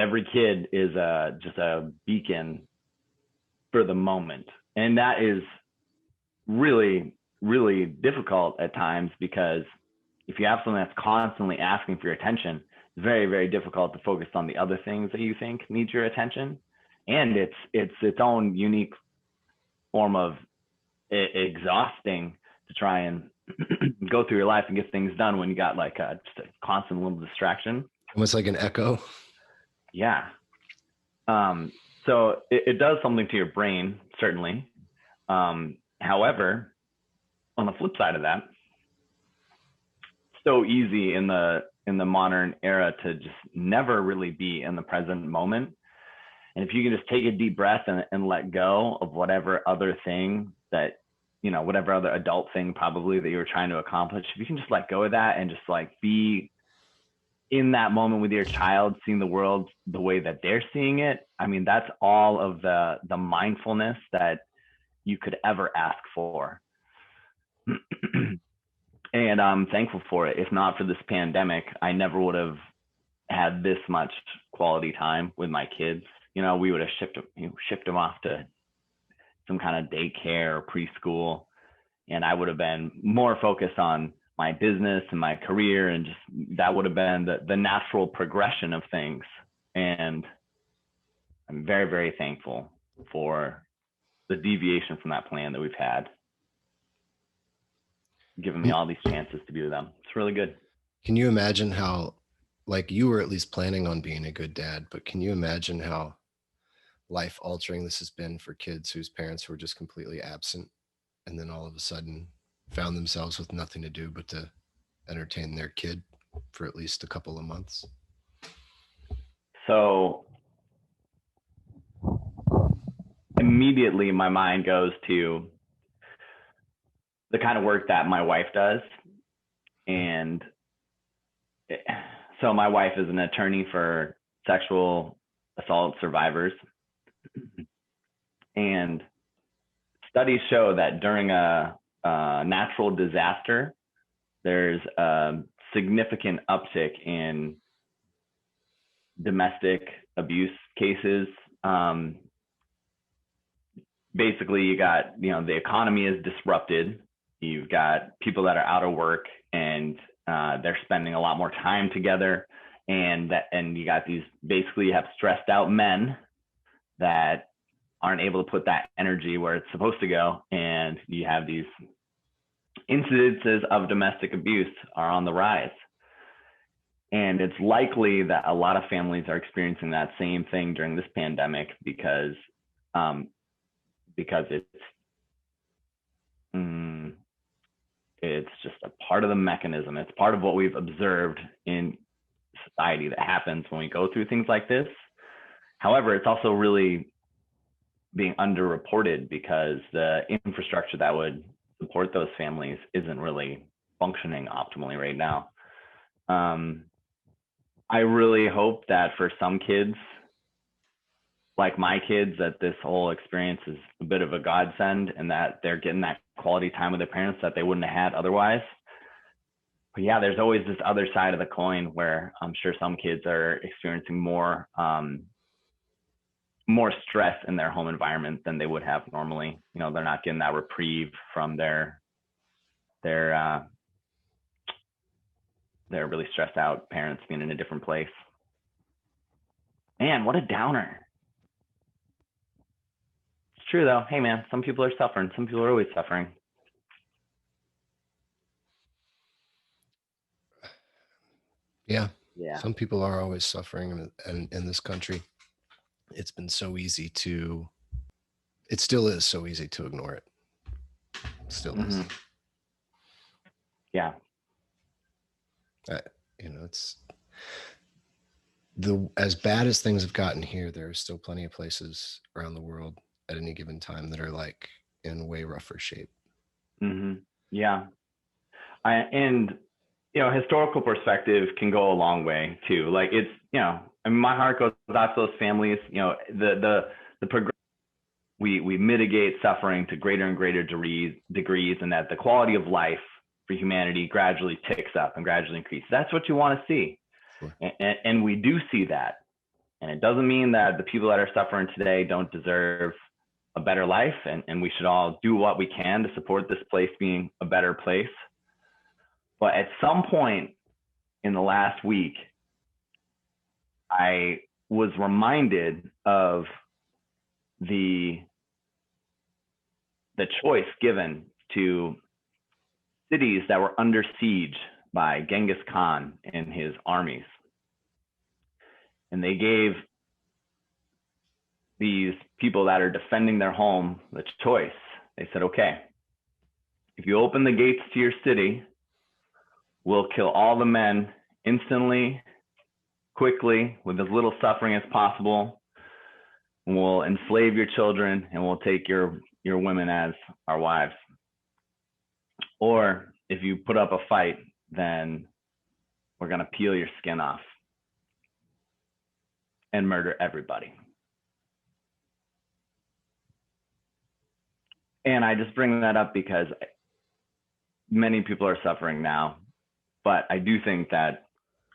every kid is just a beacon for the moment. And that is really, really difficult at times, because if you have something that's constantly asking for your attention, it's very, very difficult to focus on the other things that you think need your attention. And it's its own unique form of exhausting to try and go through your life and get things done when you got like just a constant little distraction. Almost like an echo. Yeah. So it does something to your brain, certainly. However, on the flip side of that, it's so easy in the modern era to just never really be in the present moment. And if you can just take a deep breath and let go of whatever other thing that, whatever other adult thing probably that you were trying to accomplish, if you can just let go of that and just like be in that moment with your child, seeing the world the way that they're seeing it. I mean, that's all of the mindfulness that you could ever ask for. And I'm thankful for it. If not for this pandemic, I never would have had this much quality time with my kids. We would have shipped them off to some kind of daycare or preschool, and I would have been more focused on my business and my career, and just that would have been the natural progression of things. And I'm very, very thankful for the deviation from that plan that we've had, giving me all these chances to be with them. It's really good. Can you imagine how, like, you were at least planning on being a good dad, but can you imagine how life altering this has been for kids whose parents were just completely absent, and then all of a sudden found themselves with nothing to do but to entertain their kid for at least a couple of months? So immediately my mind goes to the kind of work that my wife does. And so my wife is an attorney for sexual assault survivors. And studies show that during a natural disaster, there's a significant uptick in domestic abuse cases. Basically, you got, the economy is disrupted. You've got people that are out of work, and they're spending a lot more time together. And you got these, basically you have stressed out men that aren't able to put that energy where it's supposed to go. And you have these incidences of domestic abuse are on the rise. And it's likely that a lot of families are experiencing that same thing during this pandemic, because it's just a part of the mechanism. It's part of what we've observed in society that happens when we go through things like this. However, it's also really being underreported, because the infrastructure that would support those families isn't really functioning optimally right now. I really hope that for some kids, like my kids, that this whole experience is a bit of a godsend, and that they're getting that quality time with their parents that they wouldn't have had otherwise. But yeah, there's always this other side of the coin where I'm sure some kids are experiencing more stress in their home environment than they would have normally. They're not getting that reprieve from their really stressed out parents being in a different place. Man, what a downer. It's true though. Hey man, some people are suffering. Some people are always suffering. Yeah. Some people are always suffering, and in this country, it's been so easy it still is so easy to ignore it. It still is. Yeah. It's as bad as things have gotten here, there are still plenty of places around the world at any given time that are like in way rougher shape. Yeah. Historical perspective can go a long way too. Like it's, my heart goes out to those families. We mitigate suffering to greater and greater degrees, and that the quality of life for humanity gradually ticks up and gradually increases. That's what you want to see. Sure. And we do see that. And it doesn't mean that the people that are suffering today don't deserve a better life, and we should all do what we can to support this place being a better place. But at some point in the last week, I was reminded of the choice given to cities that were under siege by Genghis Khan and his armies. And they gave these people that are defending their home the choice. They said, okay, if you open the gates to your city, we'll kill all the men instantly, quickly, with as little suffering as possible. We'll enslave your children, and we'll take your women as our wives. Or if you put up a fight, then we're going to peel your skin off and murder everybody. And I just bring that up because many people are suffering now, but I do think that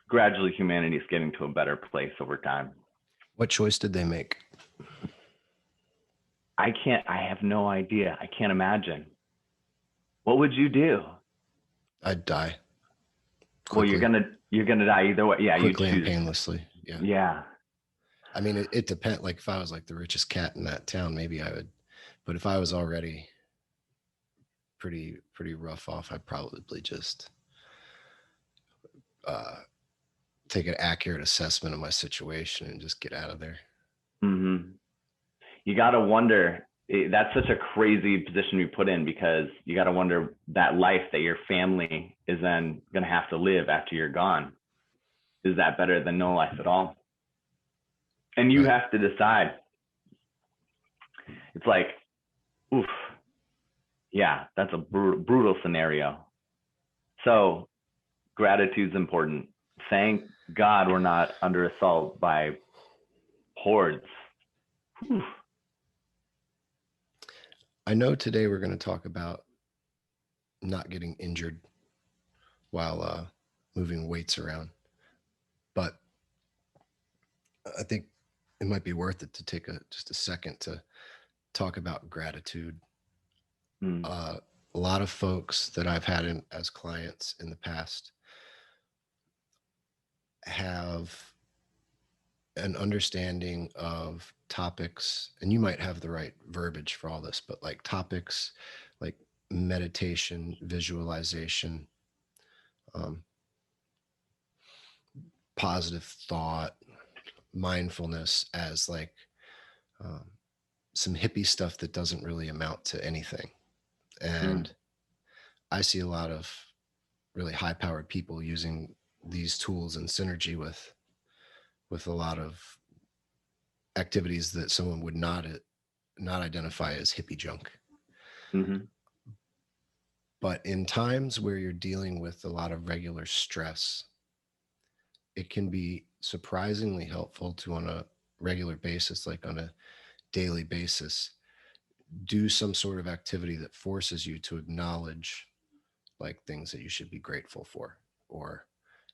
gradually humanity is getting to a better place over time. What choice did they make? I have no idea. I can't imagine. What would you do? I'd die. Quickly. Well, you're gonna die either way. Yeah, quickly and painlessly. Yeah. Yeah. I mean, it depends. Like if I was like the richest cat in that town, maybe I would. But if I was already pretty rough off, I'd probably just take an accurate assessment of my situation and just get out of there. Mm-hmm. You got to wonder, that's such a crazy position to be put in, because you got to wonder that life that your family is then going to have to live after you're gone. Is that better than no life at all? And you have to decide. It's like, oof, yeah, that's a brutal scenario. So gratitude's important. Thank God we're not under assault by hordes. Whew. I know today we're going to talk about not getting injured while moving weights around, but I think it might be worth it to take just a second to talk about gratitude. A lot of folks that I've had as clients in the past have an understanding of topics, and you might have the right verbiage for all this, but like topics like meditation, visualization, positive thought, mindfulness as like some hippie stuff that doesn't really amount to anything. And I see a lot of really high-powered people using these tools in synergy with a lot of activities that someone would not identify as hippie junk. Mm-hmm. But in times where you're dealing with a lot of regular stress, it can be surprisingly helpful to, on a regular basis, like on a daily basis, do some sort of activity that forces you to acknowledge like things that you should be grateful for, or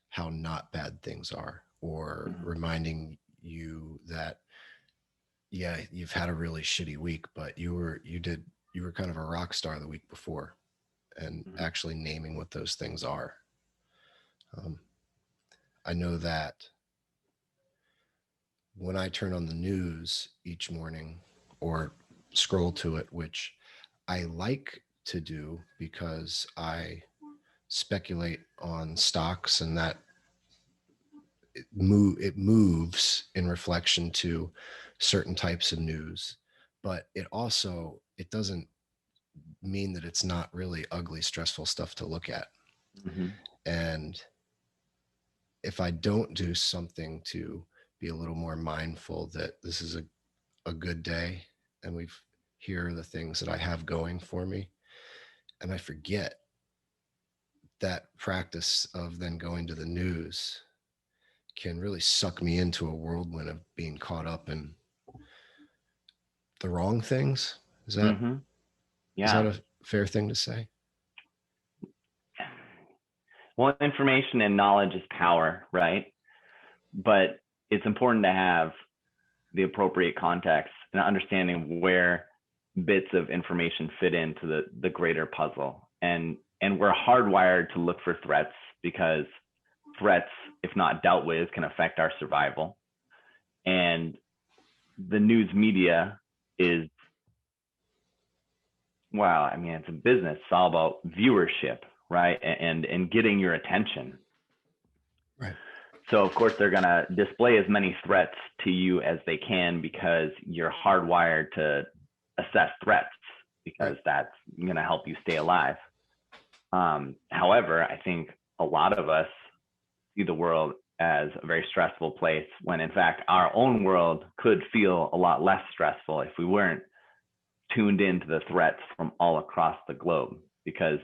how not bad things are, or reminding you that, yeah, you've had a really shitty week, but you were kind of a rock star the week before, and actually naming what those things are. I know that when I turn on the news each morning or scroll to it, which I like to do because I speculate on stocks, and that it moves in reflection to certain types of news, but it doesn't mean that it's not really ugly, stressful stuff to look at. And if I don't do something to be a little more mindful that this is a good day, and here are the things that I have going for me, and I forget, that practice of then going to the news can really suck me into a whirlwind of being caught up in the wrong things. Is that is that a fair thing to say? Well, information and knowledge is power, right? But it's important to have the appropriate context and understanding where bits of information fit into the greater puzzle. And we're hardwired to look for threats because threats, if not dealt with, can affect our survival. And the news media is, well, I mean, it's a business. It's all about viewership, right? And getting your attention. Right. So of course they're going to display as many threats to you as they can because you're hardwired to assess threats because that's going to help you stay alive. However, I think a lot of us see the world as a very stressful place when in fact our own world could feel a lot less stressful if we weren't tuned into the threats from all across the globe, because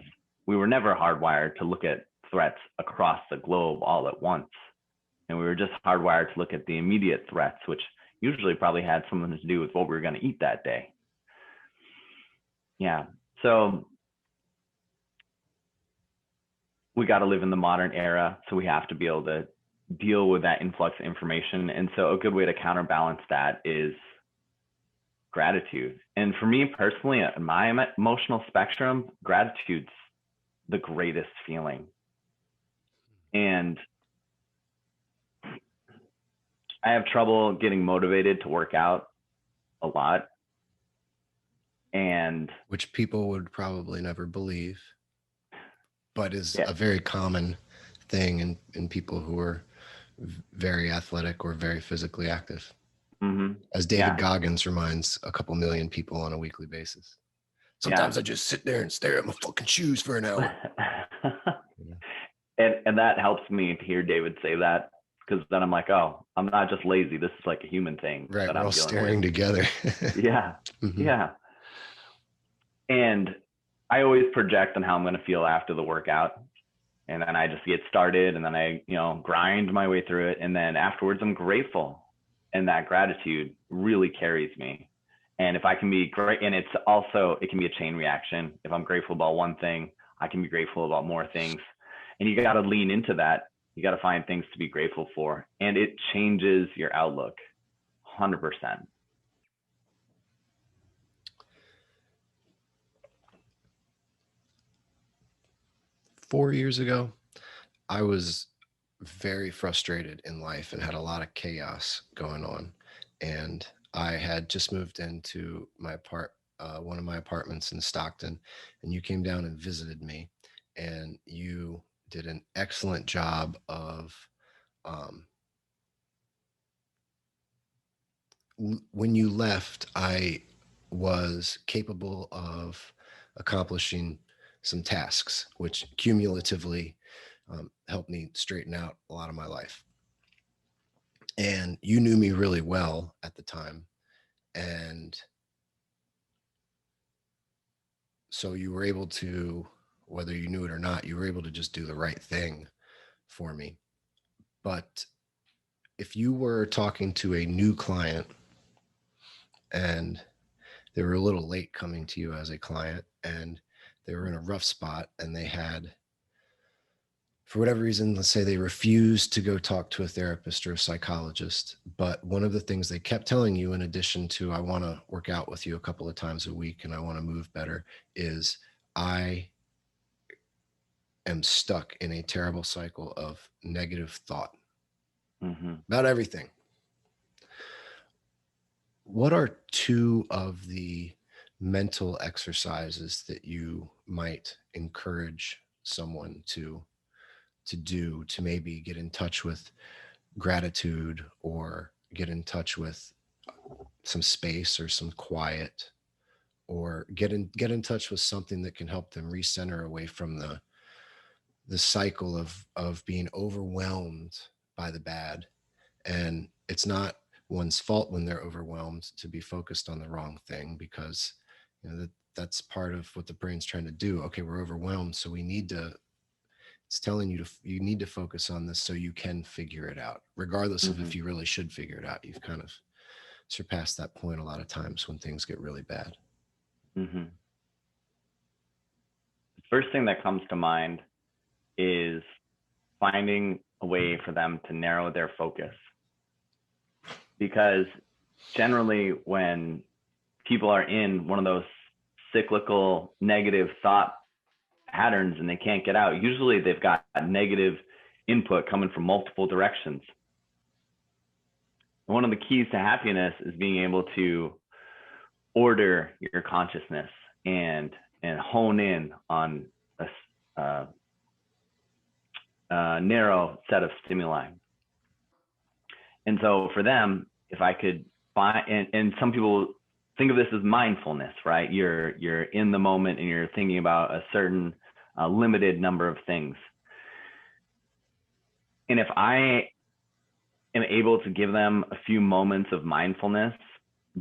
we were never hardwired to look at threats across the globe all at once. And we were just hardwired to look at the immediate threats, which usually probably had something to do with what we were going to eat that day. Yeah. So we got to live in the modern era. So we have to be able to deal with that influx of information. And so a good way to counterbalance that is gratitude. And for me personally, in my emotional spectrum, gratitude's the greatest feeling. And I have trouble getting motivated to work out a lot. And which people would probably never believe, but is a very common thing in people who are very athletic or very physically active. Mm-hmm. As David Goggins reminds a couple million people on a weekly basis. Sometimes I just sit there and stare at my fucking shoes for an hour. And that helps me to hear David say that, because then I'm like, oh, I'm not just lazy. This is like a human thing. Right, that we're all staring together. Yeah, yeah. And I always project on how I'm going to feel after the workout. And then I just get started and then I, grind my way through it. And then afterwards, I'm grateful. And that gratitude really carries me. And if I can be great, and it can be a chain reaction. If I'm grateful about one thing, I can be grateful about more things. And you got to lean into that. You got to find things to be grateful for. And it changes your outlook 100%. 4 years ago, I was very frustrated in life and had a lot of chaos going on. And I had just moved into my one of my apartments in Stockton, and you came down and visited me, and you did an excellent job of when you left, I was capable of accomplishing some tasks, which cumulatively helped me straighten out a lot of my life. And you knew me really well at the time. And so you were able to, whether you knew it or not, you were able to just do the right thing for me. But if you were talking to a new client and they were a little late coming to you as a client and they were in a rough spot and they had, for whatever reason, let's say they refused to go talk to a therapist or a psychologist, but one of the things they kept telling you, in addition to, I want to work out with you a couple of times a week and I want to move better, is I am stuck in a terrible cycle of negative thought about everything. What are two of the mental exercises that you might encourage someone to do to maybe get in touch with gratitude or get in touch with some space or some quiet, or get in touch with something that can help them recenter away from the cycle of being overwhelmed by the bad? And it's not one's fault when they're overwhelmed to be focused on the wrong thing, because that's part of what the brain's trying to do. Okay, we're overwhelmed, so it's telling you you need to focus on this so you can figure it out, regardless of if you really should figure it out. You've kind of surpassed that point a lot of times when things get really bad. The first thing that comes to mind is finding a way for them to narrow their focus. Because generally when people are in one of those cyclical negative thought patterns and they can't get out, usually they've got negative input coming from multiple directions. One of the keys to happiness is being able to order your consciousness and hone in on a narrow set of stimuli. And so for them, if I could find, and some people think of this as mindfulness, right? You're in the moment and you're thinking about a certain limited number of things. And if I am able to give them a few moments of mindfulness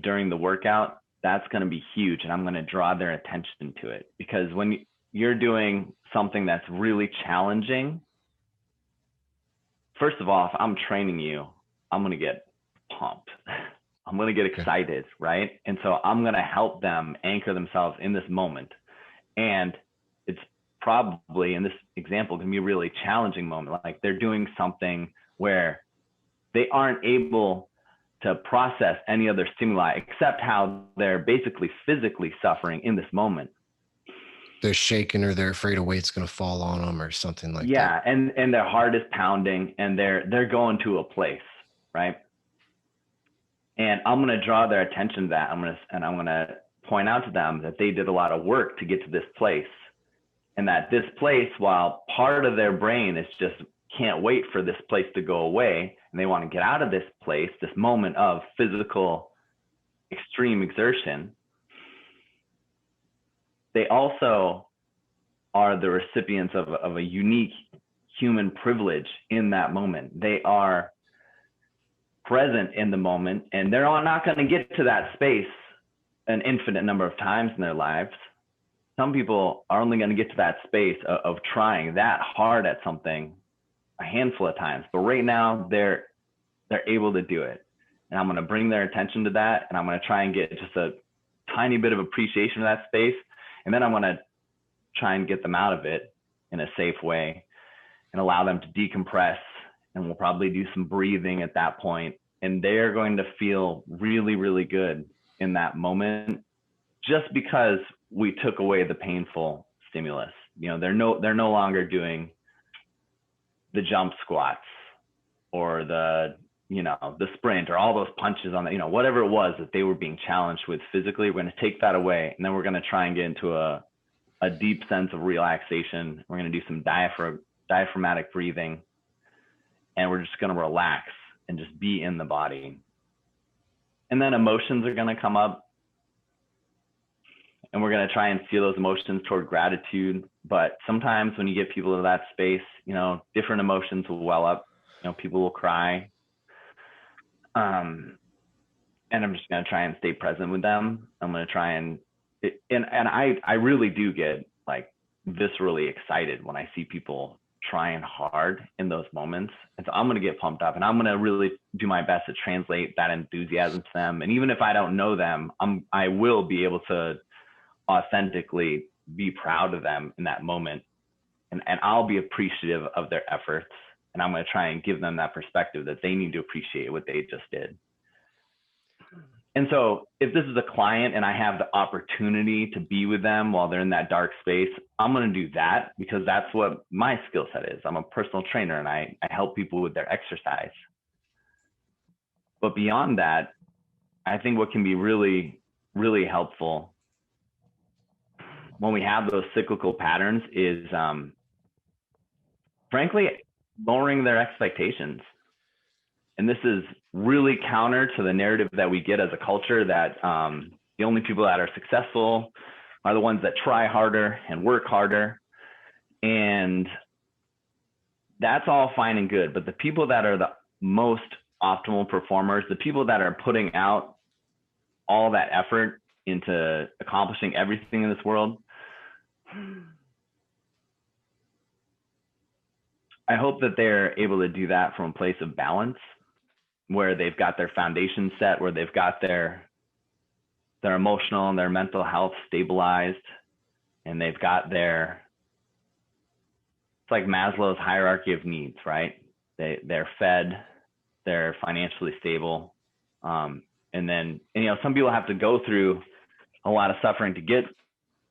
during the workout, that's going to be huge. And I'm going to draw their attention to it, because when you're doing something that's really challenging, first of all, if I'm training you, I'm going to get pumped. I'm going to get excited, right? And so I'm going to help them anchor themselves in this moment. And it's probably, in this example, can be a really challenging moment. Like they're doing something where they aren't able to process any other stimuli except how they're basically physically suffering in this moment. They're shaking, or they're afraid a weight's going to fall on them or something like that. Yeah, and their heart is pounding and they're going to a place, right? And I'm going to draw their attention to that. I'm going to point out to them that they did a lot of work to get to this place, and that this place, while part of their brain is just can't wait for this place to go away, and they want to get out of this place, this moment of physical extreme exertion, they also are the recipients of a unique human privilege in that moment. They are present in the moment, and they're all not going to get to that space an infinite number of times in their lives. Some people are only going to get to that space of trying that hard at something a handful of times, but right now they're able to do it. And I'm going to bring their attention to that, and I'm going to try and get just a tiny bit of appreciation of that space, and then I'm going to try and get them out of it in a safe way and allow them to decompress. And we'll probably do some breathing at that point, and they're going to feel really, really good in that moment, just because we took away the painful stimulus. You know, they're no longer doing the jump squats or the sprint or all those punches on the, whatever it was that they were being challenged with physically. We're going to take that away, and then we're going to try and get into a deep sense of relaxation. We're going to do some diaphragmatic breathing, and we're just going to relax and just be in the body. And then emotions are going to come up, and we're going to try and feel those emotions toward gratitude. But sometimes when you get people to that space, different emotions will well up. People will cry. And I'm just going to try and stay present with them. I'm going to try and I really do get like viscerally excited when I see people trying hard in those moments. And so I'm going to get pumped up, and I'm going to really do my best to translate that enthusiasm to them. And even if I don't know them, I will be able to authentically be proud of them in that moment. And I'll be appreciative of their efforts. And I'm going to try and give them that perspective that they need to appreciate what they just did. And so if this is a client and I have the opportunity to be with them while they're in that dark space, I'm going to do that, because that's what my skill set is. I'm a personal trainer, and I help people with their exercise. But beyond that, I think what can be really, really helpful when we have those cyclical patterns is, frankly, lowering their expectations. And this is really counter to the narrative that we get as a culture, that the only people that are successful are the ones that try harder and work harder. And that's all fine and good. But the people that are the most optimal performers, the people that are putting out all that effort into accomplishing everything in this world, I hope that they're able to do that from a place of balance, where they've got their foundation set, where they've got their emotional and their mental health stabilized, and they've got it's like Maslow's hierarchy of needs, right? They're fed, they're financially stable, And then, and, you know, some people have to go through a lot of suffering to get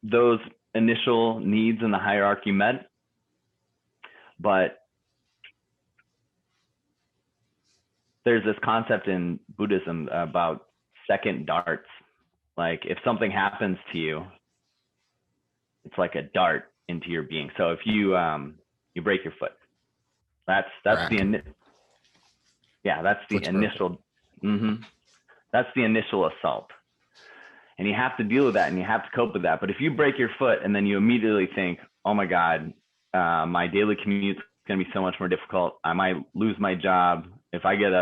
those initial needs in the hierarchy met. But there's this concept in Buddhism about second darts. Like if something happens to you, it's like a dart into your being. So if you break your foot, that's Crack. the Foot's initial. That's the initial assault, and you have to deal with that, and you have to cope with that. But if you break your foot and then you immediately think, "Oh my God, my daily commute is going to be so much more difficult. I might lose my job. If I get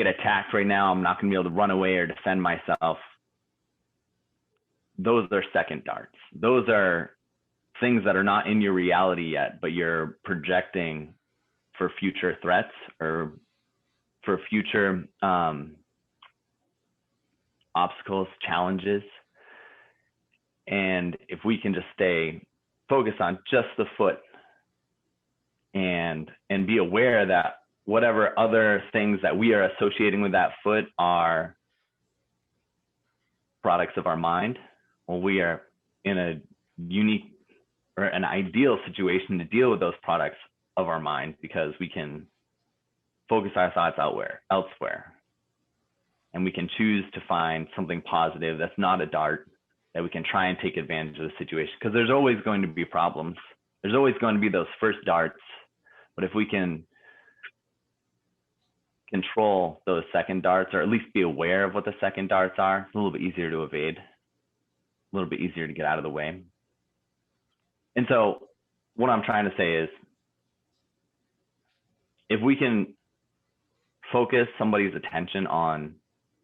attacked right now, I'm not going to be able to run away or defend myself." Those are second darts. Those are things that are not in your reality yet, but you're projecting for future threats or for future obstacles, challenges. And if we can just stay focused on just the foot and be aware that whatever other things that we are associating with that foot are products of our mind, well, we are in a unique or an ideal situation to deal with those products of our mind, because we can focus our thoughts elsewhere. And we can choose to find something positive that's not a dart, that we can try and take advantage of the situation. Because there's always going to be problems. There's always going to be those first darts. But if we can control those second darts, or at least be aware of what the second darts are, it's a little bit easier to evade, a little bit easier to get out of the way. And so what I'm trying to say is, if we can focus somebody's attention on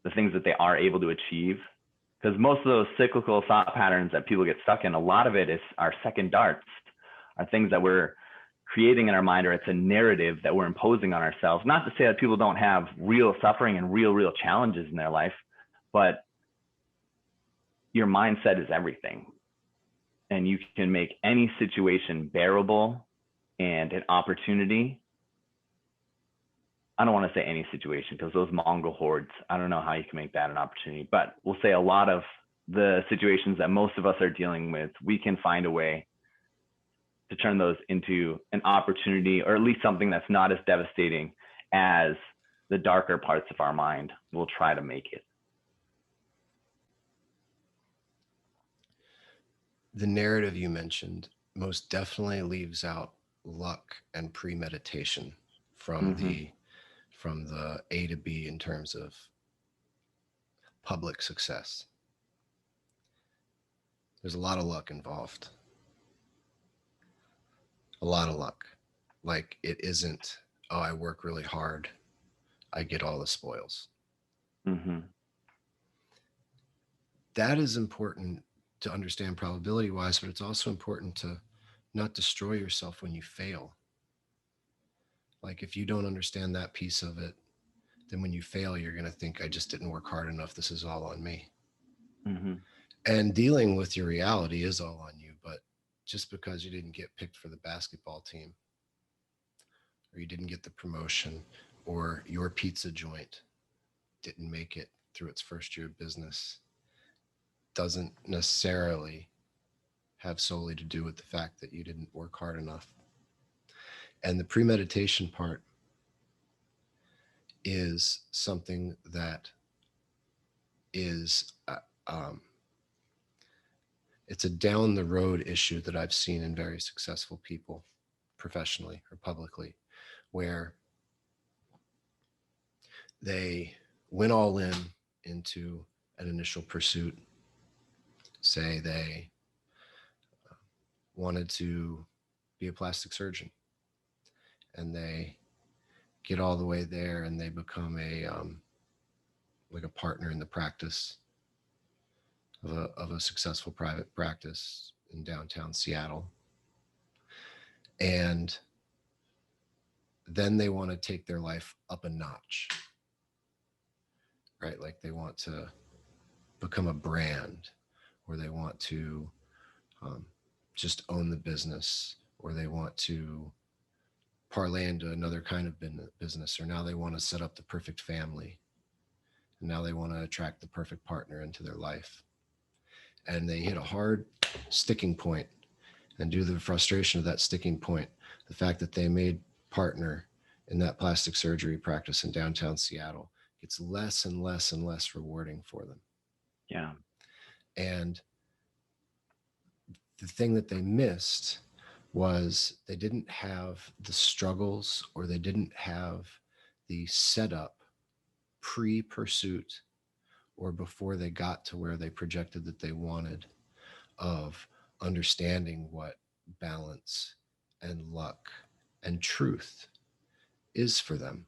the things that they are able to achieve, because most of those cyclical thought patterns that people get stuck in, a lot of it is our second darts, are things that we're creating in our mind, or it's a narrative that we're imposing on ourselves. Not to say that people don't have real suffering and real challenges in their life, but your mindset is everything. And you can make any situation bearable and an opportunity. I don't want to say any situation, because those Mongol hordes, I don't know how you can make that an opportunity, but we'll say a lot of the situations that most of us are dealing with, we can find a way to turn those into an opportunity, or at least something that's not as devastating as the darker parts of our mind will try to make it. The narrative you mentioned most definitely leaves out luck and premeditation from the A to B in terms of public success. There's a lot of luck involved. A lot of luck. Like, it isn't, oh, I work really hard, I get all the spoils. That is important to understand probability wise, but it's also important to not destroy yourself when you fail. Like, if you don't understand that piece of it, then when you fail, you're going to think, I just didn't work hard enough. This is all on me. And dealing with your reality is all on you. But just because you didn't get picked for the basketball team, or you didn't get the promotion, or your pizza joint didn't make it through its first year of business, doesn't necessarily have solely to do with the fact that you didn't work hard enough. And the premeditation part is something that is, it's a down the road issue that I've seen in very successful people, professionally or publicly, where they went all into an initial pursuit. Say they wanted to be a plastic surgeon, and they get all the way there, and they become like a partner in the practice of a successful private practice in downtown Seattle. And then they want to take their life up a notch, right? Like, they want to become a brand, or they want to just own the business, or they want to parlay into another kind of business, or now they want to set up the perfect family. and now they want to attract the perfect partner into their life. And they hit a hard sticking point, and due to the frustration of that sticking point, the fact that they made partner in that plastic surgery practice in downtown Seattle gets less and less and less rewarding for them. Yeah. And the thing that they missed was they didn't have the struggles, or they didn't have the setup pre-pursuit or before they got to where they projected that they wanted, of understanding what balance and luck and truth is for them.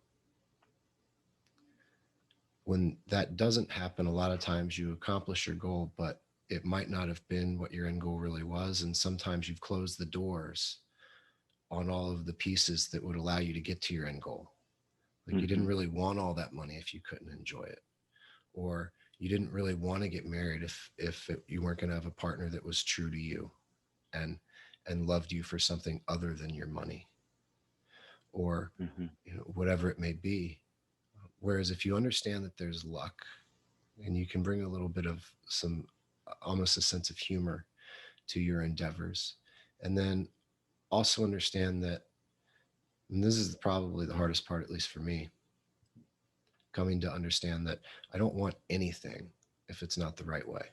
When that doesn't happen, a lot of times you accomplish your goal, but it might not have been what your end goal really was. And sometimes you've closed the doors on all of the pieces that would allow you to get to your end goal. Like you didn't really want all that money if you couldn't enjoy it, or you didn't really want to get married if you weren't going to have a partner that was true to you and loved you for something other than your money, or whatever it may be. Whereas if you understand that there's luck, and you can bring a little bit of some, almost a sense of humor to your endeavors, and then also understand that, and this is probably the hardest part, at least for me, coming to understand that I don't want anything if it's not the right way.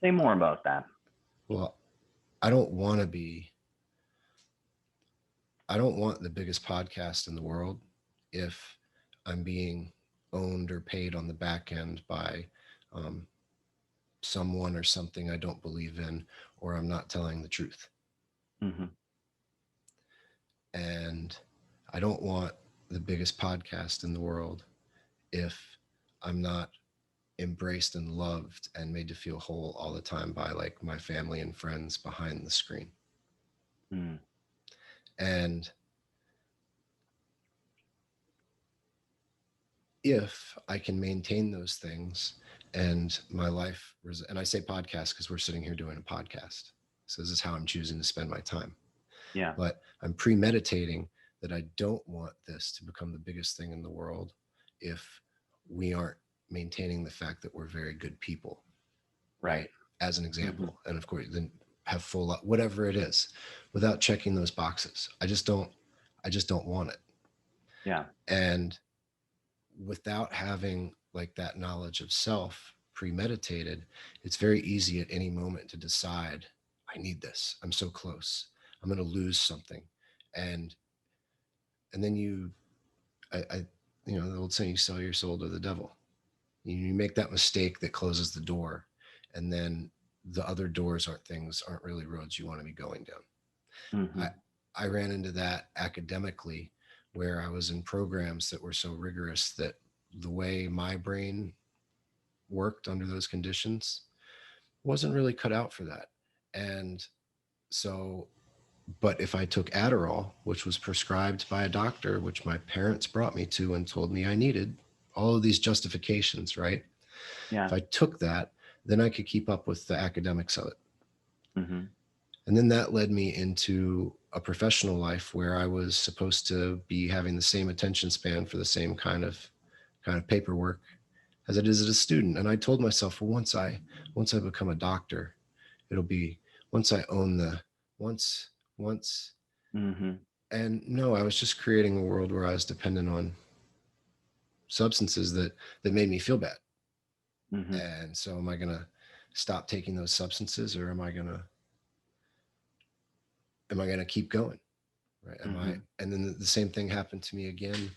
Say more about that. Well, I don't want the biggest podcast in the world if I'm being owned or paid on the back end by someone or something I don't believe in, or I'm not telling the truth. And I don't want the biggest podcast in the world if I'm not embraced and loved and made to feel whole all the time by like my family and friends behind the screen. And if I can maintain those things and my life, and I say podcast because we're sitting here doing a podcast. So this is how I'm choosing to spend my time. Yeah. But I'm premeditating that I don't want this to become the biggest thing in the world if we aren't maintaining the fact that we're very good people. Right. As an example. And of course, then have full, whatever it is, without checking those boxes. I just don't want it. Yeah. And without having like that knowledge of self premeditated, it's very easy at any moment to decide, I need this. I'm so close. I'm going to lose something. And then I the old saying, you sell your soul to the devil. You make that mistake that closes the door, and then the other doors aren't really roads you want to be going down. I ran into that academically, where I was in programs that were so rigorous that the way my brain worked under those conditions wasn't really cut out for that. And so, but if I took Adderall, which was prescribed by a doctor, which my parents brought me to and told me I needed, all of these justifications, right? Yeah. If I took that, then I could keep up with the academics of it. And then that led me into a professional life where I was supposed to be having the same attention span for the same kind of paperwork as it is as a student. And I told myself, well, once I become a doctor, it'll be once I own the once. And no, I was just creating a world where I was dependent on substances that made me feel bad. And so am I going to stop taking those substances, or am I going to keep going? Right. And then the same thing happened to me again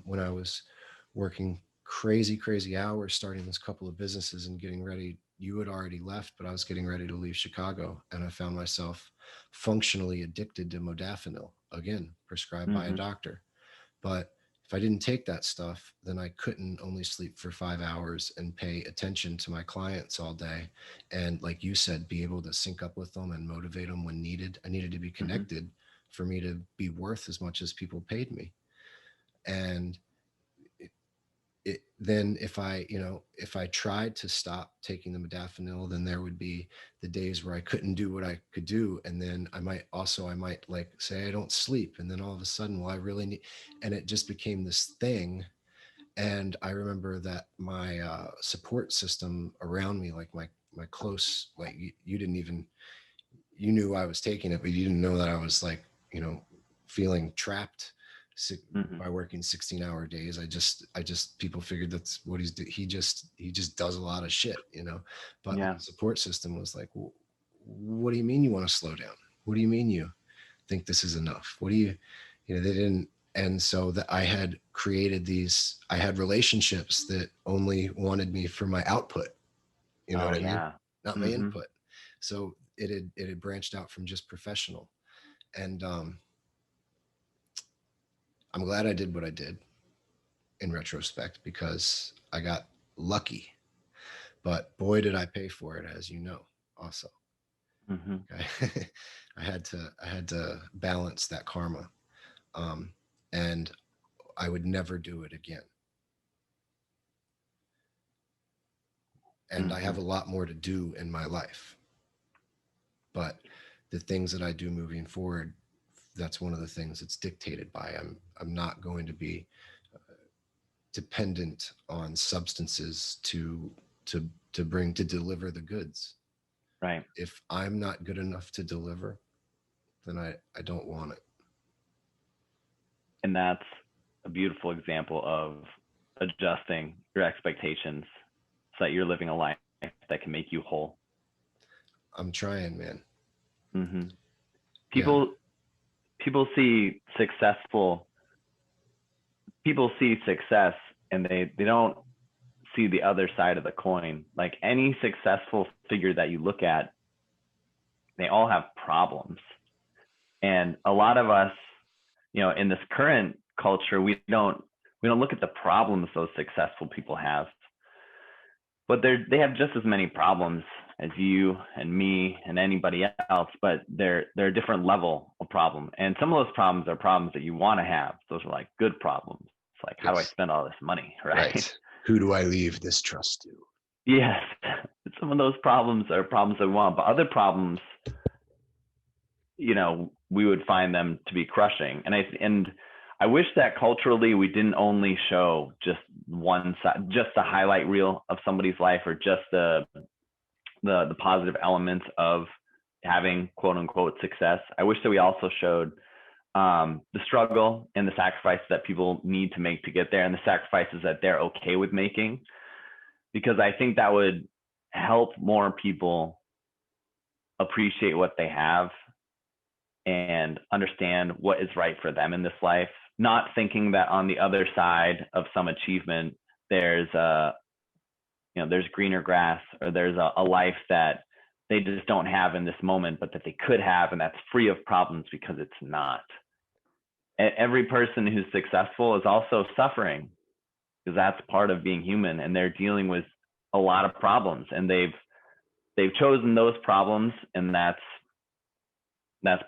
when I was working crazy hours, starting this couple of businesses and getting ready. You had already left, but I was getting ready to leave Chicago, and I found myself functionally addicted to modafinil, again, prescribed by a doctor. But if I didn't take that stuff, then I couldn't only sleep for 5 hours and pay attention to my clients all day. And like you said, be able to sync up with them and motivate them when needed. I needed to be connected for me to be worth as much as people paid me. And then if I, if I tried to stop taking the modafinil, then there would be the days where I couldn't do what I could do. And then I might like say I don't sleep. And then all of a sudden, well, I really need, and it just became this thing. And I remember that my support system around me, like my close, like you didn't even, you knew I was taking it, but you didn't know that I was like, feeling trapped by working 16-hour days. I just people figured that's what he just does a lot of shit, but Yeah. the support system was like, well, what do you mean you want to slow down? What do you mean you think this is enough? What do you they didn't. And so that I had I had relationships that only wanted me for my output, you know what I mean? Not my input. So it had branched out from just professional. And I'm glad I did what I did in retrospect, because I got lucky. But boy, did I pay for it, as you know, also. Okay. I had to balance that karma. And I would never do it again. And I have a lot more to do in my life. But the things that I do moving forward, that's one of the things that's dictated by. I'm not going to be dependent on substances to deliver the goods. Right. If I'm not good enough to deliver, then I don't want it. And that's a beautiful example of adjusting your expectations so that you're living a life that can make you whole. I'm trying, man. People see success and they don't see the other side of the coin. Like any successful figure that you look at, they all have problems. And a lot of us, in this current culture, we don't look at the problems those successful people have, but they have just as many problems as you and me and anybody else, but they're a different level of problem. And some of those problems are problems that you want to have. Those are like good problems. It's like, how do I spend all this money? Right. Who do I leave this trust to? Yes. Some of those problems are problems that we want, but other problems, we would find them to be crushing. And I wish that culturally we didn't only show just one side, just the highlight reel of somebody's life, or just the positive elements of having quote unquote success. I wish that we also showed the struggle and the sacrifices that people need to make to get there, and the sacrifices that they're okay with making, because I think that would help more people appreciate what they have and understand what is right for them in this life, not thinking that on the other side of some achievement, there's there's greener grass, or there's a life that they just don't have in this moment, but that they could have, and that's free of problems, because it's not. Every person who's successful is also suffering, because that's part of being human, and they're dealing with a lot of problems, and they've chosen those problems, and that's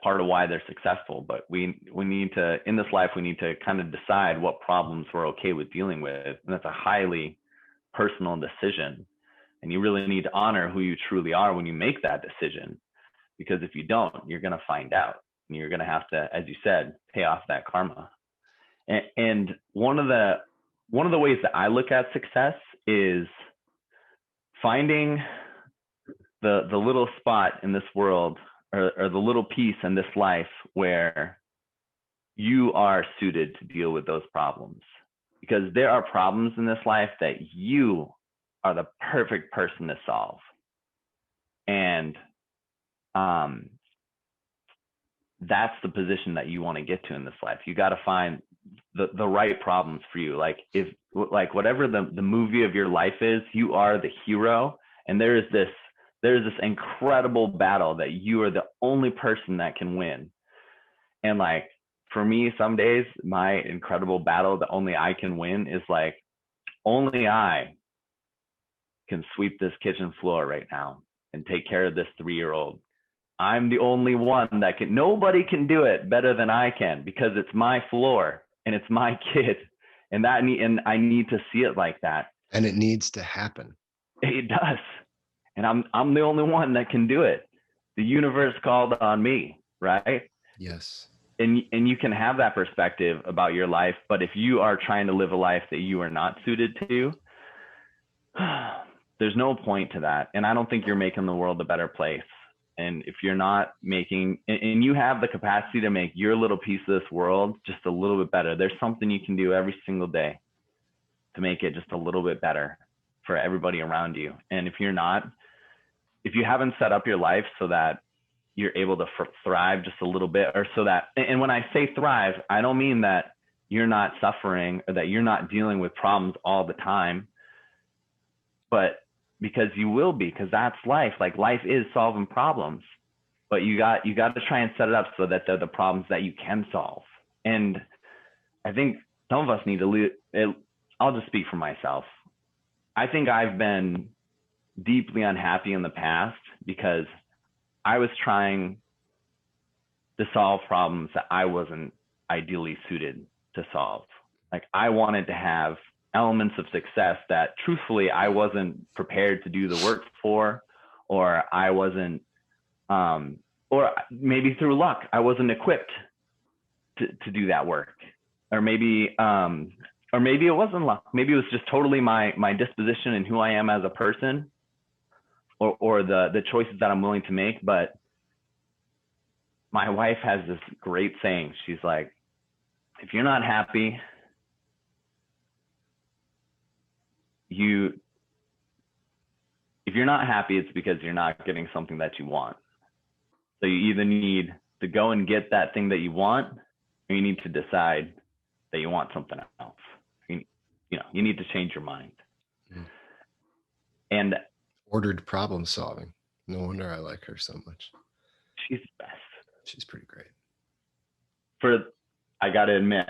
part of why they're successful. But we need to, in this life, we need to kind of decide what problems we're okay with dealing with, and that's a highly personal decision, and you really need to honor who you truly are when you make that decision, because if you don't, you're going to find out, and you're going to have to, as you said, pay off that karma. And one of the ways that I look at success is finding the little spot in this world, or the little piece in this life where you are suited to deal with those problems. Because there are problems in this life that you are the perfect person to solve. And that's the position that you want to get to in this life. You got to find the right problems for you. Like whatever the movie of your life is, you are the hero. And there's this incredible battle that you are the only person that can win. And like, for me, some days, my incredible battle that only I can win is like, only I can sweep this kitchen floor right now and take care of this 3-year-old. I'm the only one that can. Nobody can do it better than I can, because it's my floor and it's my kid. And I need to see it like that. And it needs to happen. It does. And I'm the only one that can do it. The universe called on me, right? Yes. And you can have that perspective about your life, but if you are trying to live a life that you are not suited to, there's no point to that. And I don't think you're making the world a better place. And if you're not making, and you have the capacity to make your little piece of this world just a little bit better, there's something you can do every single day to make it just a little bit better for everybody around you. And if you're not, if you haven't set up your life so that you're able to thrive just a little bit, or so that, and when I say thrive, I don't mean that you're not suffering or that you're not dealing with problems all the time, but because you will be, because that's life. Like, life is solving problems, but you got to try and set it up so that they're the problems that you can solve. And I think some of us need to I'll just speak for myself. I think I've been deeply unhappy in the past because I was trying to solve problems that I wasn't ideally suited to solve. Like, I wanted to have elements of success that truthfully I wasn't prepared to do the work for, or I wasn't, or maybe through luck, I wasn't equipped to do that work. Or maybe it wasn't luck. Maybe it was just totally my disposition and who I am as a person, or the choices that I'm willing to make. But my wife has this great saying. She's like, if you're not happy, if you're not happy, it's because you're not getting something that you want. So you either need to go and get that thing that you want, or you need to decide that you want something else. You need to change your mind. Mm. And ordered problem solving. No wonder I like her so much. She's the best. She's pretty great. I got to admit,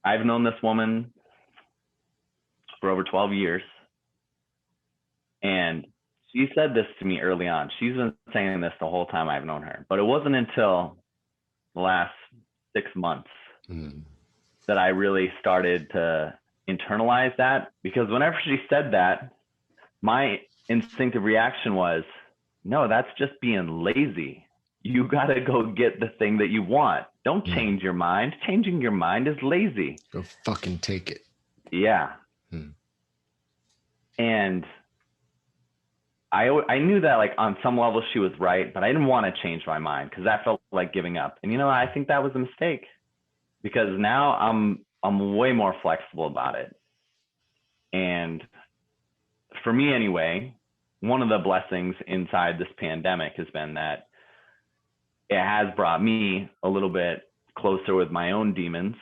I've known this woman for over 12 years. And she said this to me early on. She's been saying this the whole time I've known her, but it wasn't until the last 6 months that I really started to internalize that. Because whenever she said that, my instinctive reaction was, no, that's just being lazy. You got to go get the thing that you want. Don't change your mind. Changing your mind is lazy. Go fucking take it. Yeah. And I knew that, like, on some level she was right, but I didn't want to change my mind because that felt like giving up. And I think that was a mistake, because now I'm way more flexible about it. And for me anyway, one of the blessings inside this pandemic has been that it has brought me a little bit closer with my own demons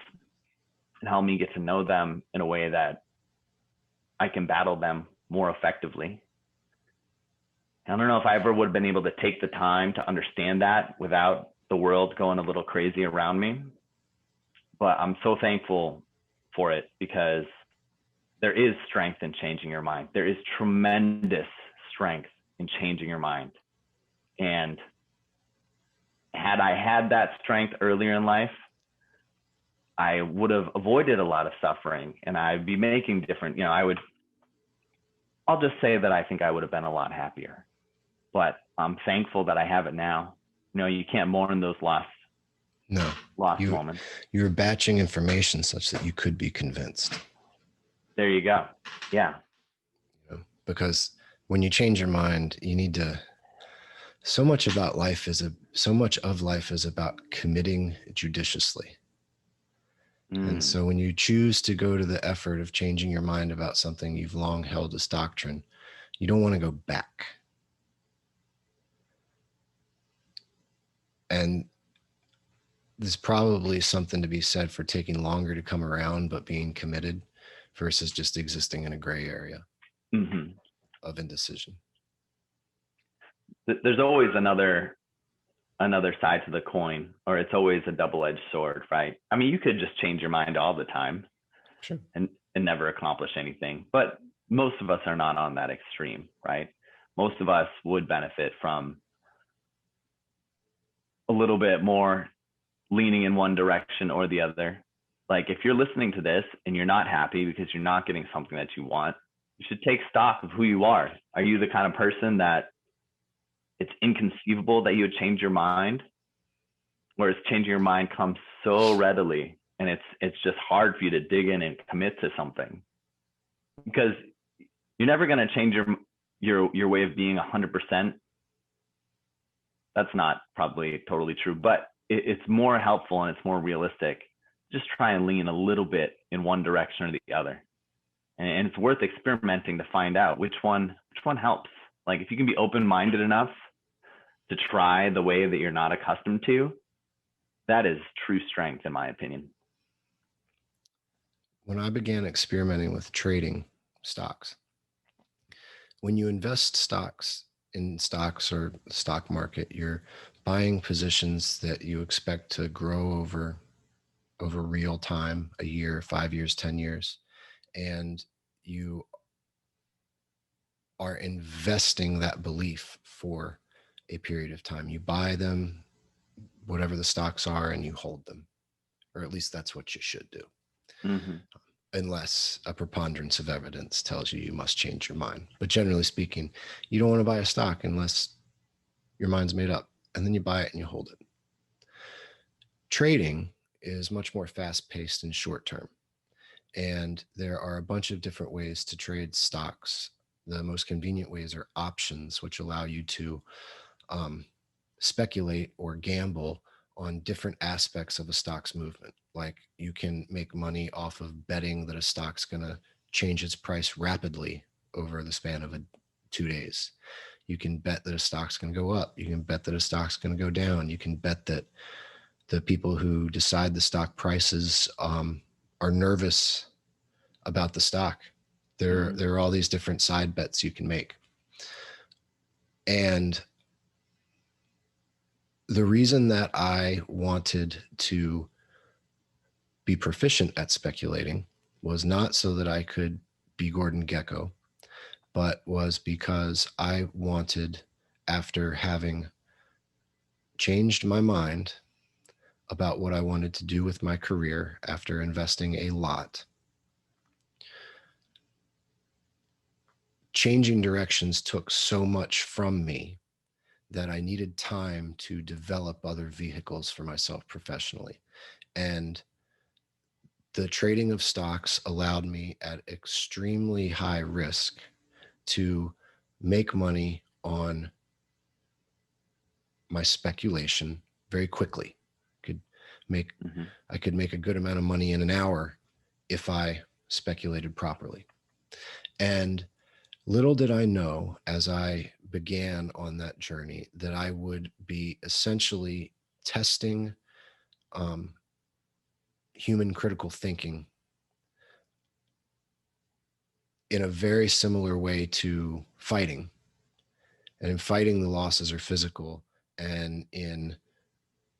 and helped me get to know them in a way that I can battle them more effectively. I don't know if I ever would have been able to take the time to understand that without the world going a little crazy around me. But I'm so thankful for it, because there is strength in changing your mind. There is tremendous strength in changing your mind. And had I had that strength earlier in life, I would have avoided a lot of suffering, and I'd be making different, I'll just say that I think I would have been a lot happier. But I'm thankful that I have it now. You can't mourn those lost moments. You're batching information such that you could be convinced. There you go. Yeah. Because when you change your mind, you need to. So much of life is about committing judiciously. And so when you choose to go to the effort of changing your mind about something you've long held as doctrine, you don't want to go back. And there's probably something to be said for taking longer to come around, but being committed versus just existing in a gray area of indecision. There's always another side to the coin, or it's always a double-edged sword, right? I mean, you could just change your mind all the time, sure, and never accomplish anything. But most of us are not on that extreme, right? Most of us would benefit from a little bit more leaning in one direction or the other. Like, if you're listening to this and you're not happy because you're not getting something that you want, should take stock of who you are. Are you the kind of person that it's inconceivable that you would change your mind, whereas changing your mind comes so readily, and it's just hard for you to dig in and commit to something, because you're never going to change your way of being 100%. That's not probably totally true, but it's more helpful and it's more realistic. Just try and lean a little bit in one direction or the other, and it's worth experimenting to find out which one helps. Like, if you can be open-minded enough to try the way that you're not accustomed to, that is true strength, in my opinion. When I began experimenting with trading stocks, when you invest in stocks or stock market, you're buying positions that you expect to grow over real time, a year, 5 years, 10 years, and you are investing that belief for a period of time. You buy them, whatever the stocks are, and you hold them, or at least that's what you should do. Mm-hmm. Unless a preponderance of evidence tells you must change your mind. But generally speaking, you don't want to buy a stock unless your mind's made up, and then you buy it and you hold it. Trading is much more fast-paced and short-term, and there are a bunch of different ways to trade stocks. The most convenient ways are options, which allow you to speculate or gamble on different aspects of a stock's movement. Like, you can make money off of betting that a stock's going to change its price rapidly over the span of 2 days. You can bet that a stock's going to go up. You can bet that a stock's going to go down. You can bet that the people who decide the stock prices are nervous about the stock. There are all these different side bets you can make. And the reason that I wanted to be proficient at speculating was not so that I could be Gordon Gekko, but was because I wanted, after having changed my mind about what I wanted to do with my career after investing a lot, changing directions took so much from me that I needed time to develop other vehicles for myself professionally. And the trading of stocks allowed me at extremely high risk to make money on my speculation very quickly. I could make a good amount of money in an hour if I speculated properly. And little did I know, as I began on that journey, that I would be essentially testing human critical thinking in a very similar way to fighting. And in fighting, the losses are physical, and in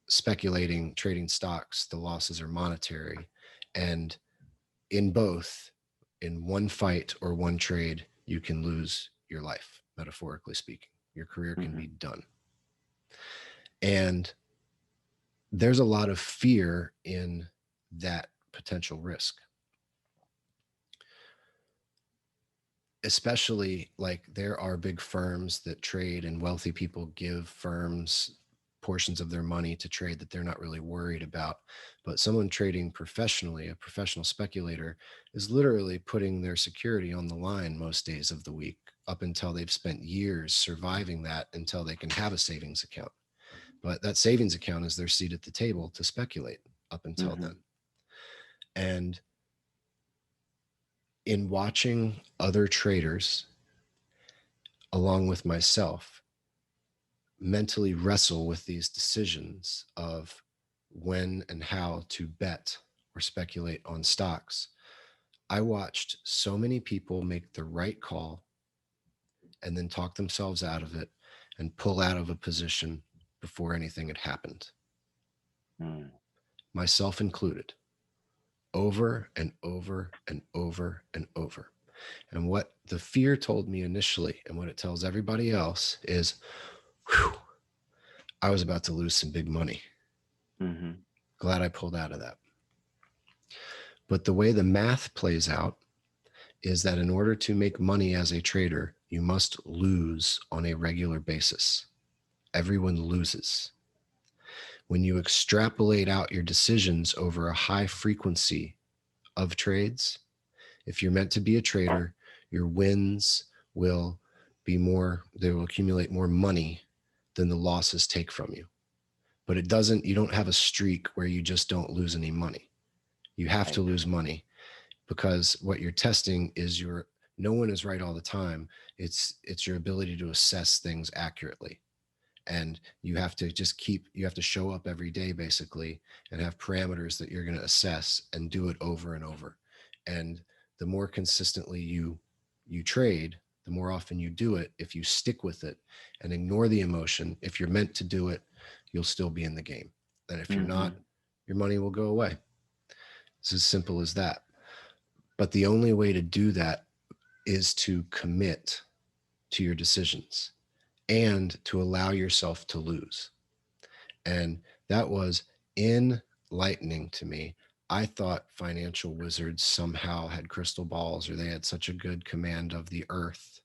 speculating, trading stocks, the losses are monetary. And in both, in one fight or one trade, you can lose your life, metaphorically speaking. Your career can be done. And there's a lot of fear in that potential risk. Especially, like, there are big firms that trade, and wealthy people give firms portions of their money to trade that they're not really worried about. But someone trading professionally, a professional speculator, is literally putting their security on the line most days of the week, up until they've spent years surviving that until they can have a savings account. But that savings account is their seat at the table to speculate up until then. And in watching other traders, along with myself, mentally wrestle with these decisions of when and how to bet or speculate on stocks, I watched so many people make the right call and then talk themselves out of it and pull out of a position before anything had happened. Myself included. Over and over and over and over. And what the fear told me initially, and what it tells everybody else, is, whew, I was about to lose some big money. Glad I pulled out of that. But the way the math plays out is that in order to make money as a trader, you must lose on a regular basis. Everyone loses. When you extrapolate out your decisions over a high frequency of trades, if you're meant to be a trader, your wins will be more, they will accumulate more money than the losses take from you. But it doesn't, you don't have a streak where you just don't lose any money. You have to lose money, because what you're testing is your, no one is right all the time. It's your ability to assess things accurately. And you have to just you have to show up every day basically and have parameters that you're going to assess and do it over and over. And the more consistently you trade, the more often you do it, if you stick with it and ignore the emotion, if you're meant to do it, you'll still be in the game. And if you're not, your money will go away. It's as simple as that. But the only way to do that is to commit to your decisions and to allow yourself to lose. And that was enlightening to me. I thought financial wizards somehow had crystal balls, or they had such a good command of the earth